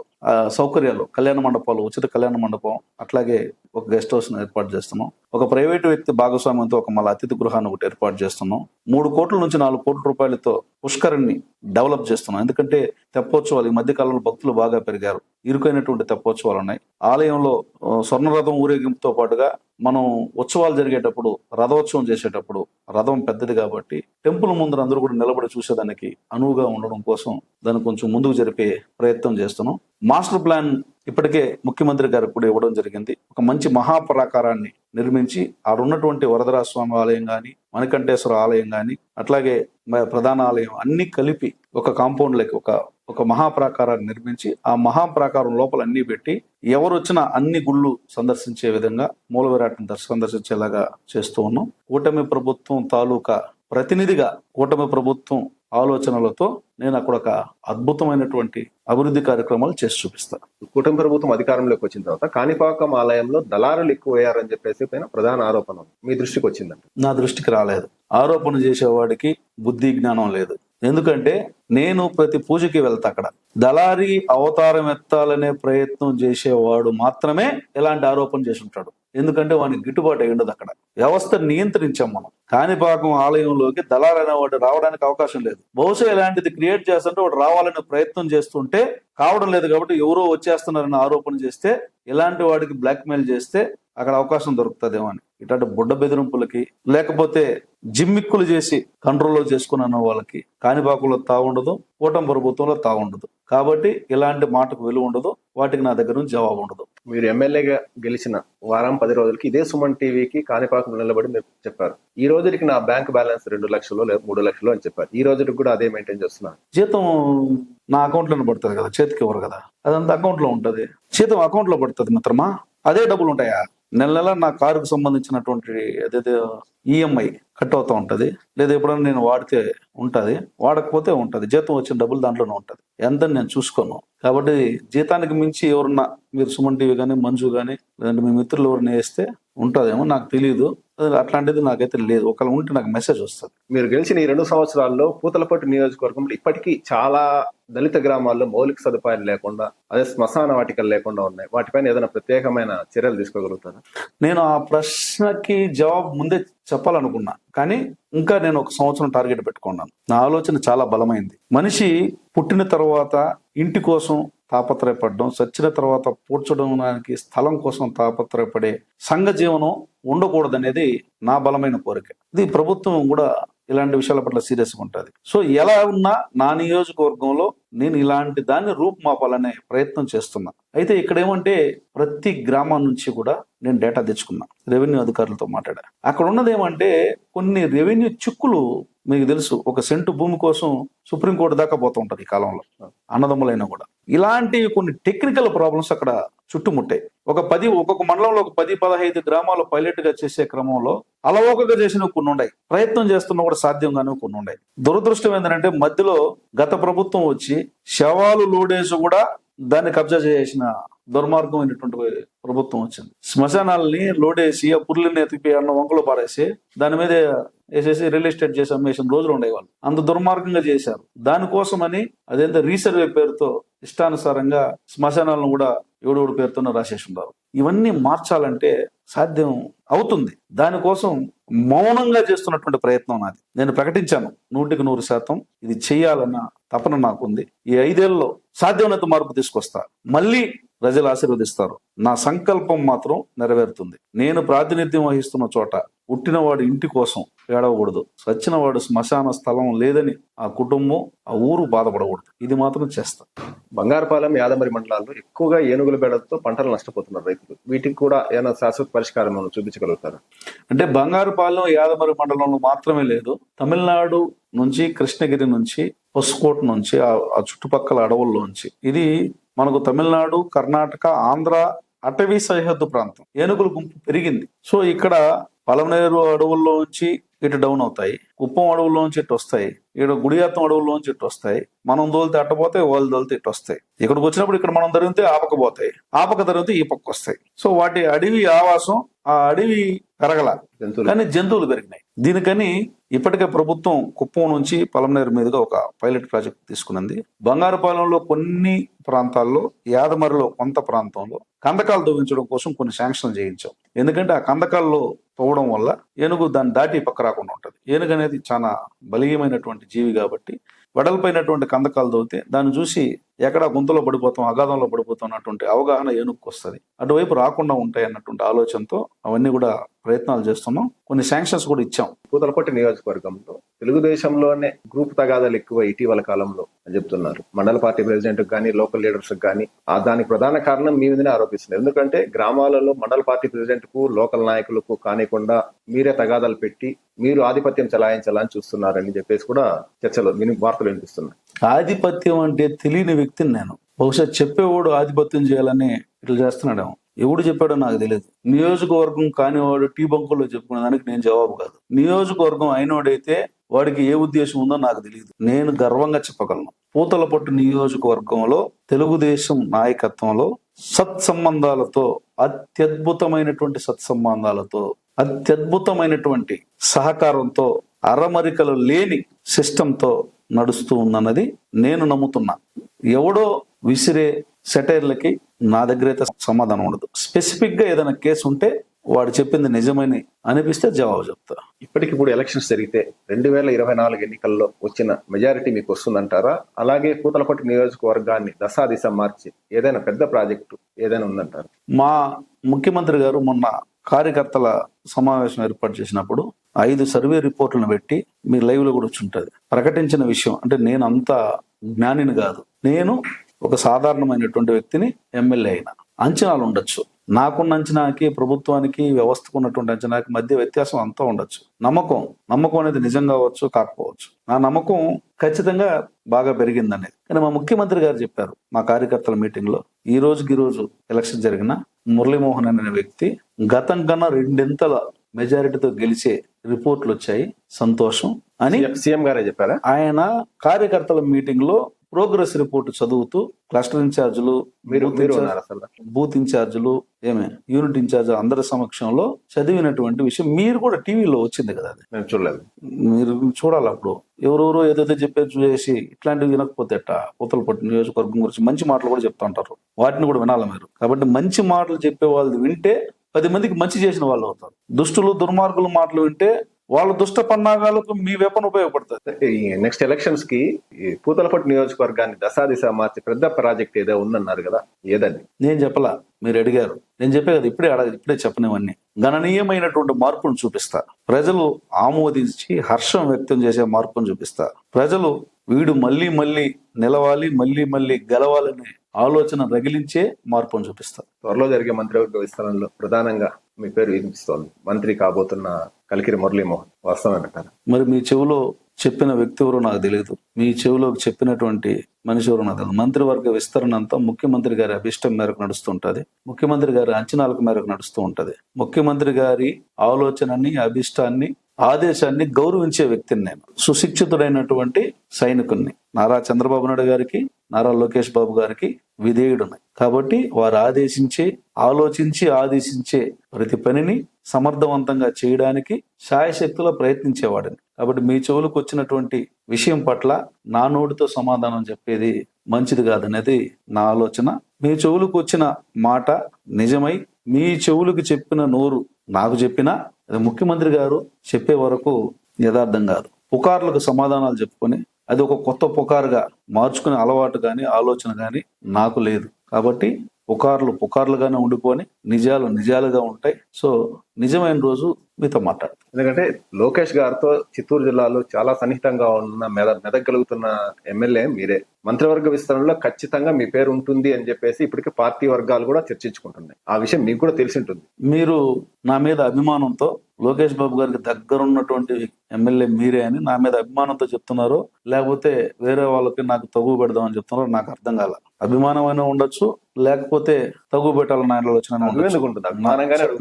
సౌకర్యాలు, కళ్యాణ మండపాలు, ఉచిత కళ్యాణ మండపం, అట్లాగే ఒక గెస్ట్ హౌస్ ఏర్పాటు చేస్తున్నాం. ఒక ప్రైవేటు వ్యక్తి భాగస్వామ్యంతో ఒక మళ్ళీ అతిథి గృహాన్ని ఒకటి ఏర్పాటు చేస్తున్నాం. 3 కోట్ల నుంచి 4 కోట్ల రూపాయలతో పుష్కరిణి డెవలప్ చేస్తున్నాం. ఎందుకంటే తెప్పోత్సవాలు ఈ మధ్య కాలంలో భక్తులు బాగా పెరిగారు, ఇరుకైనటువంటి తెప్పోత్సవాలు ఉన్నాయి. ఆలయంలో స్వర్ణరథం ఊరేగింపుతో పాటుగా మనం ఉత్సవాలు జరిగేటప్పుడు, రథోత్సవం చేసేటప్పుడు రథం పెద్దది కాబట్టి టెంపుల్ ముందర అందరూ కూడా నిలబడి చూసేదానికి అనువుగా ఉండడం కోసం దాన్ని కొంచెం ముందుకు జరిపే ప్రయత్నం చేస్తున్నాం. మాస్టర్ ప్లాన్ ఇప్పటికే ముఖ్యమంత్రి గారికి కూడా ఇవ్వడం జరిగింది. ఒక మంచి మహాప్రాకారాన్ని నిర్మించి ఆడున్నటువంటి వరదరాజస్వామి ఆలయం కానీ, మణికంఠేశ్వర ఆలయం కానీ, అట్లాగే ప్రధాన ఆలయం అన్ని కలిపి ఒక కాంపౌండ్ లెక్క ఒక మహాప్రాకారాన్ని నిర్మించి ఆ మహాప్రాకారం లోపల అన్ని పెట్టి ఎవరు వచ్చినా అన్ని గుళ్ళు సందర్శించే విధంగా మూల విరాట్ని సందర్శించేలాగా చేస్తూ ఉన్నాం. కూటమి ప్రభుత్వం తాలూకా ప్రతినిధిగా కూటమి ప్రభుత్వం ఆలోచనలతో నేను అక్కడ ఒక అద్భుతమైనటువంటి అభివృద్ధి కార్యక్రమాలు చేసి చూపిస్తాను. కూటమి ప్రభుత్వం అధికారంలోకి వచ్చిన తర్వాత కాణిపాకం ఆలయంలో దళారులు ఎక్కువయ్యారని చెప్పేసి పైన ప్రధాన ఆరోపణ మీ దృష్టికి వచ్చిందంట? నా దృష్టికి రాలేదు. ఆరోపణ చేసేవాడికి బుద్ధి జ్ఞానం లేదు. ఎందుకంటే నేను ప్రతి పూజకి వెళ్తా, అక్కడ దళారి అవతారం ఎత్తాలనే ప్రయత్నం చేసేవాడు మాత్రమే ఇలాంటి ఆరోపణ చేసి ఉంటాడు. ఎందుకంటే వానికి గిట్టుబాటు అయి ఉండదు. అక్కడ వ్యవస్థ నియంత్రించాం మనం. కాణిపాకం ఆలయంలోకి దళారు అనేవాడు రావడానికి అవకాశం లేదు. బహుశా ఇలాంటిది క్రియేట్ చేస్తుంటే వాడు రావాలనే ప్రయత్నం చేస్తుంటే కావడం లేదు కాబట్టి ఎవరో వచ్చేస్తున్నారని ఆరోపణ చేస్తే, ఇలాంటి వాడికి బ్లాక్మెయిల్ చేస్తే అక్కడ అవకాశం దొరుకుతుందేమో అని. ఇట్లాంటి బుడ్డ బెదిరింపులకి, లేకపోతే జిమ్మిక్కులు చేసి కంట్రోల్లో చేసుకున్న వాళ్ళకి కాణిపాకంలో తావుండదు, కూటమి ప్రభుత్వంలో తావుండదు. కాబట్టి ఇలాంటి మాటకు విలువ ఉండదు, వాటికి నా దగ్గర నుంచి జవాబు ఉండదు. మీరు ఎమ్మెల్యేగా గెలిచిన వారం 10 రోజులకి ఇదే సుమన్ టీవీకి కాణిపాకం నిలబడి మీరు చెప్పారు, ఈ రోజుకి నా బ్యాంక్ బ్యాలెన్స్ 2 లక్షలు లేదా 3 లక్షలు అని చెప్పారు. ఈ రోజుకి కూడా అదే మెయింటైన్ చేస్తున్నారు. జీతం నా అకౌంట్ లోనే పడుతుంది కదా, చేతికి ఇవ్వరు కదా, అదంతా అకౌంట్ లో ఉంటది. జీతం అకౌంట్ లో పడుతుంది మిత్రమా, అదే డబ్బులు ఉంటాయా? నెల నెల నా కారుకు సంబంధించినటువంటి అదేదో ఈఎంఐ కట్ అవుతూ ఉంటది, లేదా ఎప్పుడైనా నేను వాడితే ఉంటది, వాడకపోతే ఉంటది. జీతం వచ్చిన డబ్బులు దాంట్లోనే ఉంటది. ఎంత నేను చూసుకోను. కాబట్టి జీతానికి మించి ఎవరన్నా మీరు సుమన్ టీవీ కానీ, మంజు కానీ, లేదంటే మీ మిత్రులు ఎవరిని వేస్తే ఉంటుందేమో నాకు తెలియదు. అట్లాంటిది నాకైతే లేదు. ఒకవేళ ఉంటే నాకు మెసేజ్ వస్తుంది. మీరు గెలిచిన ఈ 2 సంవత్సరాల్లో పూతలపట్టు నియోజకవర్గంలో ఇప్పటికీ చాలా దళిత గ్రామాల్లో మౌలిక సదుపాయాలు లేకుండా, అదే శ్మశాన వాటికలు లేకుండా ఉన్నాయి. వాటిపైన ఏదైనా ప్రత్యేకమైన చర్యలు తీసుకోగలుగుతారా? నేను ఆ ప్రశ్నకి జవాబు ముందే చెప్పాలనుకున్నా, కానీ ఇంకా నేను 1 సంవత్సరం టార్గెట్ పెట్టుకున్నాను. నా ఆలోచన చాలా బలమైంది. మనిషి పుట్టిన తర్వాత ఇంటి కోసం తాపత్రయపడడం, చచ్చిన తర్వాత పూడ్చడానికి స్థలం కోసం తాపత్రయపడే సంఘ జీవనం ఉండకూడదనేది నా బలమైన కోరిక. ఇది ప్రభుత్వం కూడా ఇలాంటి విషయాల పట్ల సీరియస్గా ఉంటుంది. సో ఎలా ఉన్నా నా నియోజకవర్గంలో నేను ఇలాంటి దాన్ని రూపుమాపాలనే ప్రయత్నం చేస్తున్నా. అయితే ఇక్కడ ఏమంటే ప్రతి గ్రామం నుంచి కూడా నేను డేటా తెచ్చుకున్నా, రెవెన్యూ అధికారులతో మాట్లాడా. అక్కడ ఉన్నది ఏమంటే కొన్ని రెవెన్యూ చిక్కులు మీకు తెలుసు, ఒక సెంటు భూమి కోసం సుప్రీంకోర్టు దాకా పోతూ ఉంటారు ఈ కాలంలో, అన్నదమ్ములైనా కూడా. ఇలాంటి కొన్ని టెక్నికల్ ప్రాబ్లమ్స్ అక్కడ చుట్టుముట్టాయి. ఒక్కొక్క మండలంలో ఒక 10-15 గ్రామాలు పైలట్ గా చేసే క్రమంలో అలవోకగా చేసినవి కొన్ని ఉన్నాయి, ప్రయత్నం చేస్తున్నా కూడా సాధ్యంగానే కొన్ని ఉన్నాయి. దురదృష్టం ఏంటంటే మధ్యలో గత ప్రభుత్వం వచ్చి శవాలు లోడేసి కూడా దాన్ని కబ్జా చేసిన దుర్మార్గమైనటువంటి ప్రభుత్వం వచ్చింది. శ్మశానాలని లోడేసి ఆ పుర్లిని ఎత్తిపి అన్న వంకలు పారేసి దాని మీద వేసేసి రియల్ ఎస్టేట్ చేసి అమ్మేసిన రోజులు ఉండేవాళ్ళు. అంత దుర్మార్గంగా చేశారు. దానికోసమని అదేంత రీసర్వే పేరుతో ఇష్టానుసారంగా శ్మశానాలను కూడా ఎవడెవడి పేరుతోనే రాసేసి ఉన్నారు. ఇవన్నీ మార్చాలంటే సాధ్యం అవుతుంది. దానికోసం మౌనంగా చేస్తున్నటువంటి ప్రయత్నం నాది. నేను ప్రకటించాను 100% ఇది చేయాలన్న తపన నాకుంది. ఈ 5 ఏళ్లలో సాధ్యమైనంత మార్పు తీసుకొస్తా. మళ్ళీ ప్రజలు ఆశీర్వదిస్తారు. నా సంకల్పం మాత్రం నెరవేరుతుంది. నేను ప్రాతినిధ్యం వహిస్తున్న చోట పుట్టినవాడు ఇంటి కోసం ఏడవకూడదు, సచ్చినవాడు శ్మశాన స్థలం లేదని ఆ కుటుంబం ఆ ఊరు బాధపడకూడదు. ఇది మాత్రం చేస్తా. బంగారుపాలెం, యాదమరి మండలాల్లో ఎక్కువగా ఏనుగుల బెడలతో పంటలు నష్టపోతున్నారు రైతులు. వీటికి కూడా ఏమైనా శాశ్వత పరిష్కారం మనం చూపించగలుగుతారు? అంటే బంగారుపాలెం, యాదమరి మండలంలో మాత్రమే లేదు, తమిళనాడు నుంచి, కృష్ణగిరి నుంచి, పసుకోట నుంచి, ఆ చుట్టుపక్కల అడవుల్లోంచి, ఇది మనకు తమిళనాడు, కర్ణాటక, ఆంధ్ర అటవీ సరిహద్దు ప్రాంతం. ఏనుగుల గుంపు పెరిగింది. సో ఇక్కడ పలమనేరు అడవుల్లోంచి ఇటు డౌన్ అవుతాయి, కుప్పం అడవుల్లోంచి ఇటు వస్తాయి, ఇక్కడ గుడియాత్తం అడవుల్లోంచి ఇటు వస్తాయి. మనం దోలితే అట్టపోతాయి, వాళ్ళు దోలితే ఇటు వస్తాయి. ఇక్కడికి వచ్చినప్పుడు ఇక్కడ మనం తరిగితే ఆపకపోతాయి, ఆపక తరిగితే ఈ పక్క వస్తాయి. సో వాటి అడవి ఆవాసం, ఆ అడవి పెరగల, కానీ జంతువులు పెరిగినాయి. దీనికని ఇప్పటికే ప్రభుత్వం కుప్పం నుంచి పలమనేరు మీదుగా ఒక పైలట్ ప్రాజెక్ట్ తీసుకున్నది. బంగారుపాలెంలో కొన్ని ప్రాంతాల్లో, యాదమరిలో కొంత ప్రాంతంలో కందకాలు తవ్వించడం కోసం కొన్ని శాంక్షన్లు చేయించాం. ఎందుకంటే ఆ కందకాల్లో తవ్వడం వల్ల ఏనుగు దాన్ని దాటి పక్క రాకుండా ఉంటుంది. ఏనుగు అనేది చాలా బలీయమైనటువంటి జీవి కాబట్టి వెడల్పైనటువంటి కందకాలు తవ్వితే దాన్ని చూసి ఎక్కడ గుంతలో పడిపోతాం, అగాధంలో పడిపోతాం అన్నటువంటి అవగాహన ఏనుగుకు వస్తుంది. అటువైపు రాకుండా ఉంటాయి అన్నటువంటి ఆలోచనతో అవన్నీ కూడా ప్రయత్నాలు చేస్తున్నాం. కొన్ని శాంక్షన్స్ కూడా ఇచ్చాం. పూతలపట్టు నియోజకవర్గంలో తెలుగుదేశంలోనే గ్రూప్ తగాదాలు ఎక్కువ ఇటీవల కాలంలో అని చెప్తున్నారు. మండల పార్టీ ప్రెసిడెంట్ కానీ, లోకల్ లీడర్స్ కానీ దానికి ప్రధాన కారణం మీ మీదనే ఆరోపిస్తున్నారు. ఎందుకంటే గ్రామాలలో మండల పార్టీ ప్రెసిడెంట్ కు, లోకల్ నాయకులకు కానికుండా మీరే తగాదాలు పెట్టి మీరు ఆధిపత్యం చెలాయించాలని చూస్తున్నారని చెప్పేసి కూడా చర్చలో వార్తలు వినిపిస్తున్నాయి. ఆధిపత్యం అంటే తెలియని వ్యక్తిని నేను. బహుశా చెప్పేవాడు ఆధిపత్యం చేయాలని ఇట్లా చేస్తున్నాడేమో. ఎవడు చెప్పాడో నాకు తెలియదు. నియోజకవర్గం కానివాడు టీ బంకుల్లో చెప్పుకునే దానికి నేను జవాబు కాదు. నియోజకవర్గం అయినోడైతే వాడికి ఏ ఉద్దేశం ఉందో నాకు తెలియదు. నేను గర్వంగా చెప్పగలను, పూతలపట్టు నియోజకవర్గంలో తెలుగుదేశం నాయకత్వంలో సత్సంబంధాలతో, అత్యద్భుతమైనటువంటి సత్సంబంధాలతో, అత్యద్భుతమైనటువంటి సహకారంతో, అరమరికలు లేని సిస్టంతో నడుస్తూ ఉందన్నది నేను నమ్ముతున్నా. ఎవడో విసిరే సెటైర్లకి నా దగ్గర అయితే సమాధానం ఉండదు. స్పెసిఫిక్ గా ఏదైనా కేసు ఉంటే వాడు చెప్పింది నిజమని అనిపిస్తే జవాబు చెప్తా. ఇప్పటికిప్పుడు ఎలక్షన్స్ జరిగితే 2024 ఎన్నికల్లో వచ్చిన మెజారిటీ మీకు వస్తుందంటారా? అలాగే పూతలపట్టు నియోజకవర్గాన్ని దశాదిశ మార్చి ఏదైనా పెద్ద ప్రాజెక్టు ఏదైనా ఉందంటారా? మా ముఖ్యమంత్రి గారు మొన్న కార్యకర్తల సమావేశం ఏర్పాటు చేసినప్పుడు 5 సర్వే రిపోర్టులను పెట్టి, మీ లైవ్ లో కూడా వచ్చి ఉంటుంది, ప్రకటించిన విషయం. అంటే నేను అంత జ్ఞానిని కాదు, నేను ఒక సాధారణమైనటువంటి వ్యక్తిని, ఎమ్మెల్యే అయినా. అంచనాలు ఉండొచ్చు, నాకున్న అంచనాకి ప్రభుత్వానికి వ్యవస్థకు ఉన్నటువంటి అంచనాకి మధ్య వ్యత్యాసం అంతా ఉండొచ్చు. నమ్మకం అనేది నిజం కావచ్చు, కాకపోవచ్చు. నా నమ్మకం ఖచ్చితంగా బాగా పెరిగిందనేది. కానీ మా ముఖ్యమంత్రి గారు చెప్పారు మా కార్యకర్తల మీటింగ్ లో, ఈ రోజు ఎలక్షన్ జరిగిన మురళీమోహన్ అనే వ్యక్తి గతం కన్నా 2 మెజారిటీతో గెలిచే రిపోర్ట్లు వచ్చాయి, సంతోషం అని సీఎం గారే చెప్పారా? ఆయన కార్యకర్తల మీటింగ్ లో ప్రోగ్రెస్ రిపోర్ట్ చదువుతూ క్లస్టర్ ఇన్ఛార్జీలు, బూత్ ఇన్ఛార్జీలు, యూనిట్ ఇన్ఛార్జ్ అందరి సమక్షంలో చదివినటువంటి విషయం మీరు కూడా టీవీలో వచ్చింది కదా, అది చూడలేదు. మీరు చూడాలి. అప్పుడు ఎవరెవరో ఏదైతే చెప్పేది చూసేసి ఇట్లాంటివి వినకపోతే పూతలపట్టు నియోజకవర్గం గురించి మంచి మాటలు కూడా చెప్తా ఉంటారు, వాటిని కూడా వినాలి మీరు. కాబట్టి మంచి మాటలు చెప్పే వాళ్ళు వింటే 10 మందికి మంచి చేసిన వాళ్ళు అవుతారు. దుష్టులు, దుర్మార్గుల మాటలు వింటే వాళ్ళ దుష్ట పన్నాగాలకు మీ వెపన్ ఉపయోగపడుతుంది. ఈ నెక్స్ట్ ఎలక్షన్స్ కి ఈ పూతలపట్టు నియోజకవర్గాన్ని దశాదిశ మార్చి పెద్ద ప్రాజెక్ట్ ఏదో ఉందన్నారు కదా, ఏదండి? నేను చెప్పలా, మీరు అడిగారు. నేను చెప్పే కదా, ఇప్పుడే చెప్పనివన్నీ గణనీయమైనటువంటి మార్పును చూపిస్తా. ప్రజలు ఆమోదించి హర్షం వ్యక్తం చేసే మార్పును చూపిస్తా. ప్రజలు వీడు మళ్ళీ నిలవాలి, మళ్ళీ గెలవాలనే ఆలోచన రగిలించే మార్పును చూపిస్తా. త్వరలో జరిగే మంత్రివర్గ విస్తరణలో ప్రధానంగా మీ పేరు వినిపిస్తోంది, మంత్రి కాబోతున్న కలికిరి మురళీమోహన్. వాస్తవమేనంటారా? మరి మీ చెవిలో చెప్పిన వ్యక్తి ఎవరో నాకు తెలియదు, మీ చెవిలోకి చెప్పినటువంటి మనిషి ఎవరో నాకు తెలియదు. మంత్రివర్గ విస్తరణ అంతా ముఖ్యమంత్రి గారి అభిష్టం మేరకు నడుస్తూ ఉంటది, ముఖ్యమంత్రి గారి అంచనాల మేరకు నడుస్తూ ఉంటది. ముఖ్యమంత్రి గారి ఆలోచనని, అభిష్టాన్ని, ఆదేశాన్ని గౌరవించే వ్యక్తిని నేను. సుశిక్షితుడైనటువంటి సైనికుల్ని. నారా చంద్రబాబు నాయుడు గారికి, నారా లోకేష్ బాబు గారికి విధేయుడున్నాయి. కాబట్టి వారు ఆదేశించే ప్రతి పనిని సమర్థవంతంగా చేయడానికి శాయశక్తిలో ప్రయత్నించేవాడిని. కాబట్టి మీ చెవులకు వచ్చినటువంటి విషయం పట్ల నా నోటితో సమాధానం చెప్పేది మంచిది కాదనేది నా ఆలోచన. మీ చెవులకు వచ్చిన మాట నిజమై మీ చెవులకు చెప్పిన నోరు నాకు చెప్పినా అది ముఖ్యమంత్రి గారు చెప్పే వరకు యథార్థం కాదు. పుకార్లకు సమాధానాలు చెప్పుకొని అది ఒక కొత్త పుకారుగా మార్చుకునే అలవాటు కానీ ఆలోచన కానీ నాకు లేదు. కాబట్టి పుకార్లుగానే ఉండిపోని నిజాలుగా ఉంటాయి. సో నిజమైన రోజు మీతో మాట్లాడతాను. ఎందుకంటే లోకేష్ గారితో చిత్తూరు జిల్లాలో చాలా సన్నిహితంగా ఉన్న మెదగలుగుతున్న ఎమ్మెల్యే మీరే. మంత్రివర్గ విస్తరణలో ఖచ్చితంగా మీ పేరు ఉంటుంది అని చెప్పేసి ఇప్పటికే పార్టీ వర్గాలు కూడా చర్చించుకుంటున్నాయి. ఆ విషయం మీకు కూడా తెలిసి ఉంటుంది. మీరు నా మీద అభిమానంతో లోకేష్ బాబు గారికి దగ్గరున్నటువంటి ఎమ్మెల్యే మీరే అని నా మీద అభిమానంతో చెప్తున్నారో, లేకపోతే వేరే వాళ్ళకి నాకు తగువ పెడదామని చెప్తున్నారో నాకు అర్థం కాల. అభిమానమైనా ఉండొచ్చు, లేకపోతే తగువ పెట్టాలని ఆలోచన.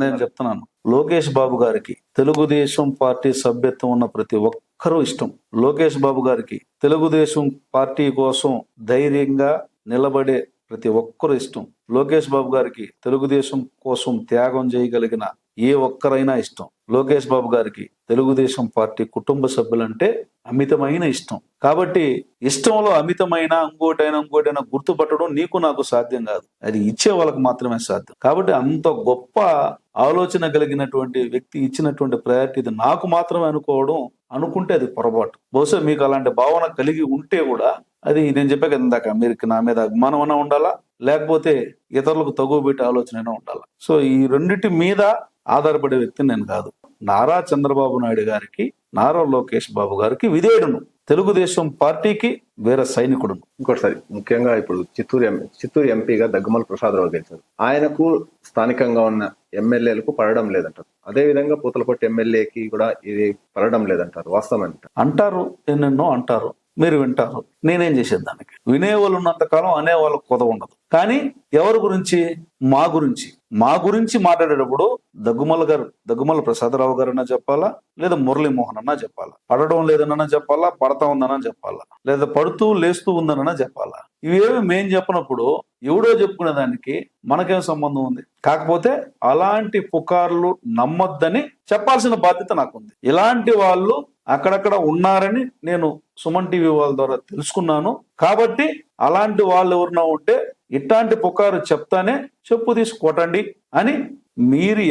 నేను చెప్తున్నాను, లోకేష్ బాబు గారికి తెలుగుదేశం పార్టీ సభ్యత్వం ఉన్న ప్రతి ఒక్కరూ ఇష్టం. లోకేష్ బాబు గారికి తెలుగుదేశం పార్టీ కోసం ధైర్యంగా నిలబడే ప్రతి ఒక్కరూ ఇష్టం. లోకేష్ బాబు గారికి తెలుగుదేశం కోసం త్యాగం చేయగలిగిన ఏ ఒక్కరైనా ఇష్టం. లోకేష్ బాబు గారికి తెలుగుదేశం పార్టీ కుటుంబ సభ్యులంటే అమితమైన ఇష్టం. కాబట్టి ఇష్టంలో అమితమైన ఇంకోటైనా గుర్తుపట్టడం నీకు నాకు సాధ్యం కాదు, అది ఇచ్చే వాళ్ళకి మాత్రమే సాధ్యం. కాబట్టి అంత గొప్ప ఆలోచన కలిగినటువంటి వ్యక్తి ఇచ్చినటువంటి ప్రయారిటీ ఇది నాకు మాత్రమే అనుకుంటే అది పొరపాటు. బహుశా మీకు అలాంటి భావన కలిగి ఉంటే కూడా అది నేను చెప్పాక ఇందాక, మీరు నా మీద అభిమానం అయినా ఉండాలా, లేకపోతే ఇతరులకు తగువ పెట్టే ఆలోచన అయినా ఉండాలా. సో ఈ రెండింటి మీద ఆధారపడే వ్యక్తిని నేను కాదు. నారా చంద్రబాబు నాయుడు గారికి, నారా లోకేష్ బాబు గారికి విధేయుడును, తెలుగుదేశం పార్టీకి వేరే సైనికుడును. ఇంకోటిసారి ముఖ్యంగా ఇప్పుడు చిత్తూరు ఎంపీగా దగ్గుమల ప్రసాదరావు గెలిచారు. ఆయనకు స్థానికంగా ఉన్న ఎమ్మెల్యేలకు పడడం లేదంటారు. అదే విధంగా పూతలపట్టు ఎమ్మెల్యేకి కూడా ఇది పడడం లేదంటారు. వాస్తవం అంటారు, ఎన్నెన్నో అంటారు, మీరు వింటారు. నేనేం చేసేది దానికి? వినేవాళ్ళు ఉన్నంత కాలం అనేవాళ్ళకు కొదవ ఉండదు. కానీ ఎవరి గురించి? మా గురించి మాట్లాడేటప్పుడు దగ్గుమల ప్రసాదరావు గారన్నా చెప్పాలా, లేదా మురళీమోహన్ అన్నా చెప్పాలా. పడడం లేదన్నా చెప్పాలా, పడతా ఉందన్నా చెప్పాలా, లేదా పడుతూ లేస్తూ ఉందన్నా చెప్పాలా. ఇవేమి మేం చెప్పినప్పుడు ఎవడో చెప్పుకునే దానికి మనకేం సంబంధం ఉంది? కాకపోతే అలాంటి పుకార్లు నమ్మొద్దని చెప్పాల్సిన బాధ్యత నాకుంది. ఇలాంటి వాళ్ళు అక్కడక్కడ ఉన్నారని నేను సుమన్ టీవీ వాళ్ళ ద్వారా తెలుసుకున్నాను. కాబట్టి అలాంటి వాళ్ళు ఎవరన్నా ఉంటే ఇట్లాంటి పుకారు చెప్తానే చెప్పు తీసుకోటండి అని మీరు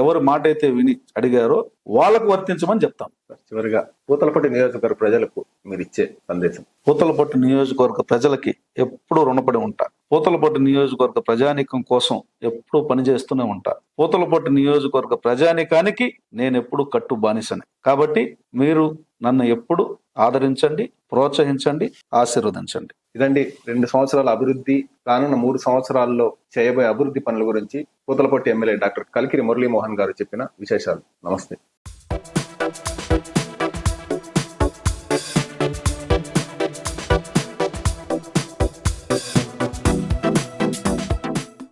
ఎవరి మాట అయితే విని అడిగారో వాళ్ళకు వర్తించమని చెప్తాం. చివరిగా పూతలపట్టు నియోజకవర్గ ప్రజలకు మీరు ఇచ్చే సందేశం? పూతలపట్టు నియోజకవర్గ ప్రజలకి ఎప్పుడూ రుణపడి ఉంటా. పూతలపట్టు నియోజకవర్గ ప్రజానీకం కోసం ఎప్పుడూ పనిచేస్తూనే ఉంటా. పూతలపట్టు నియోజకవర్గ ప్రజానీకానికి నేను ఎప్పుడు కట్టు బానిసని. కాబట్టి మీరు నన్ను ఎప్పుడు ఆదరించండి, ప్రోత్సహించండి, ఆశీర్వదించండి. ఇదండి 2 సంవత్సరాల అభివృద్ధి, రానున్న 3 సంవత్సరాల్లో చేయబోయే అభివృద్ధి పనుల గురించి పూతలపట్టు ఎమ్మెల్యే డాక్టర్ కలికిరి మురళీమోహన్ గారు చెప్పిన విశేషాలు. నమస్తే.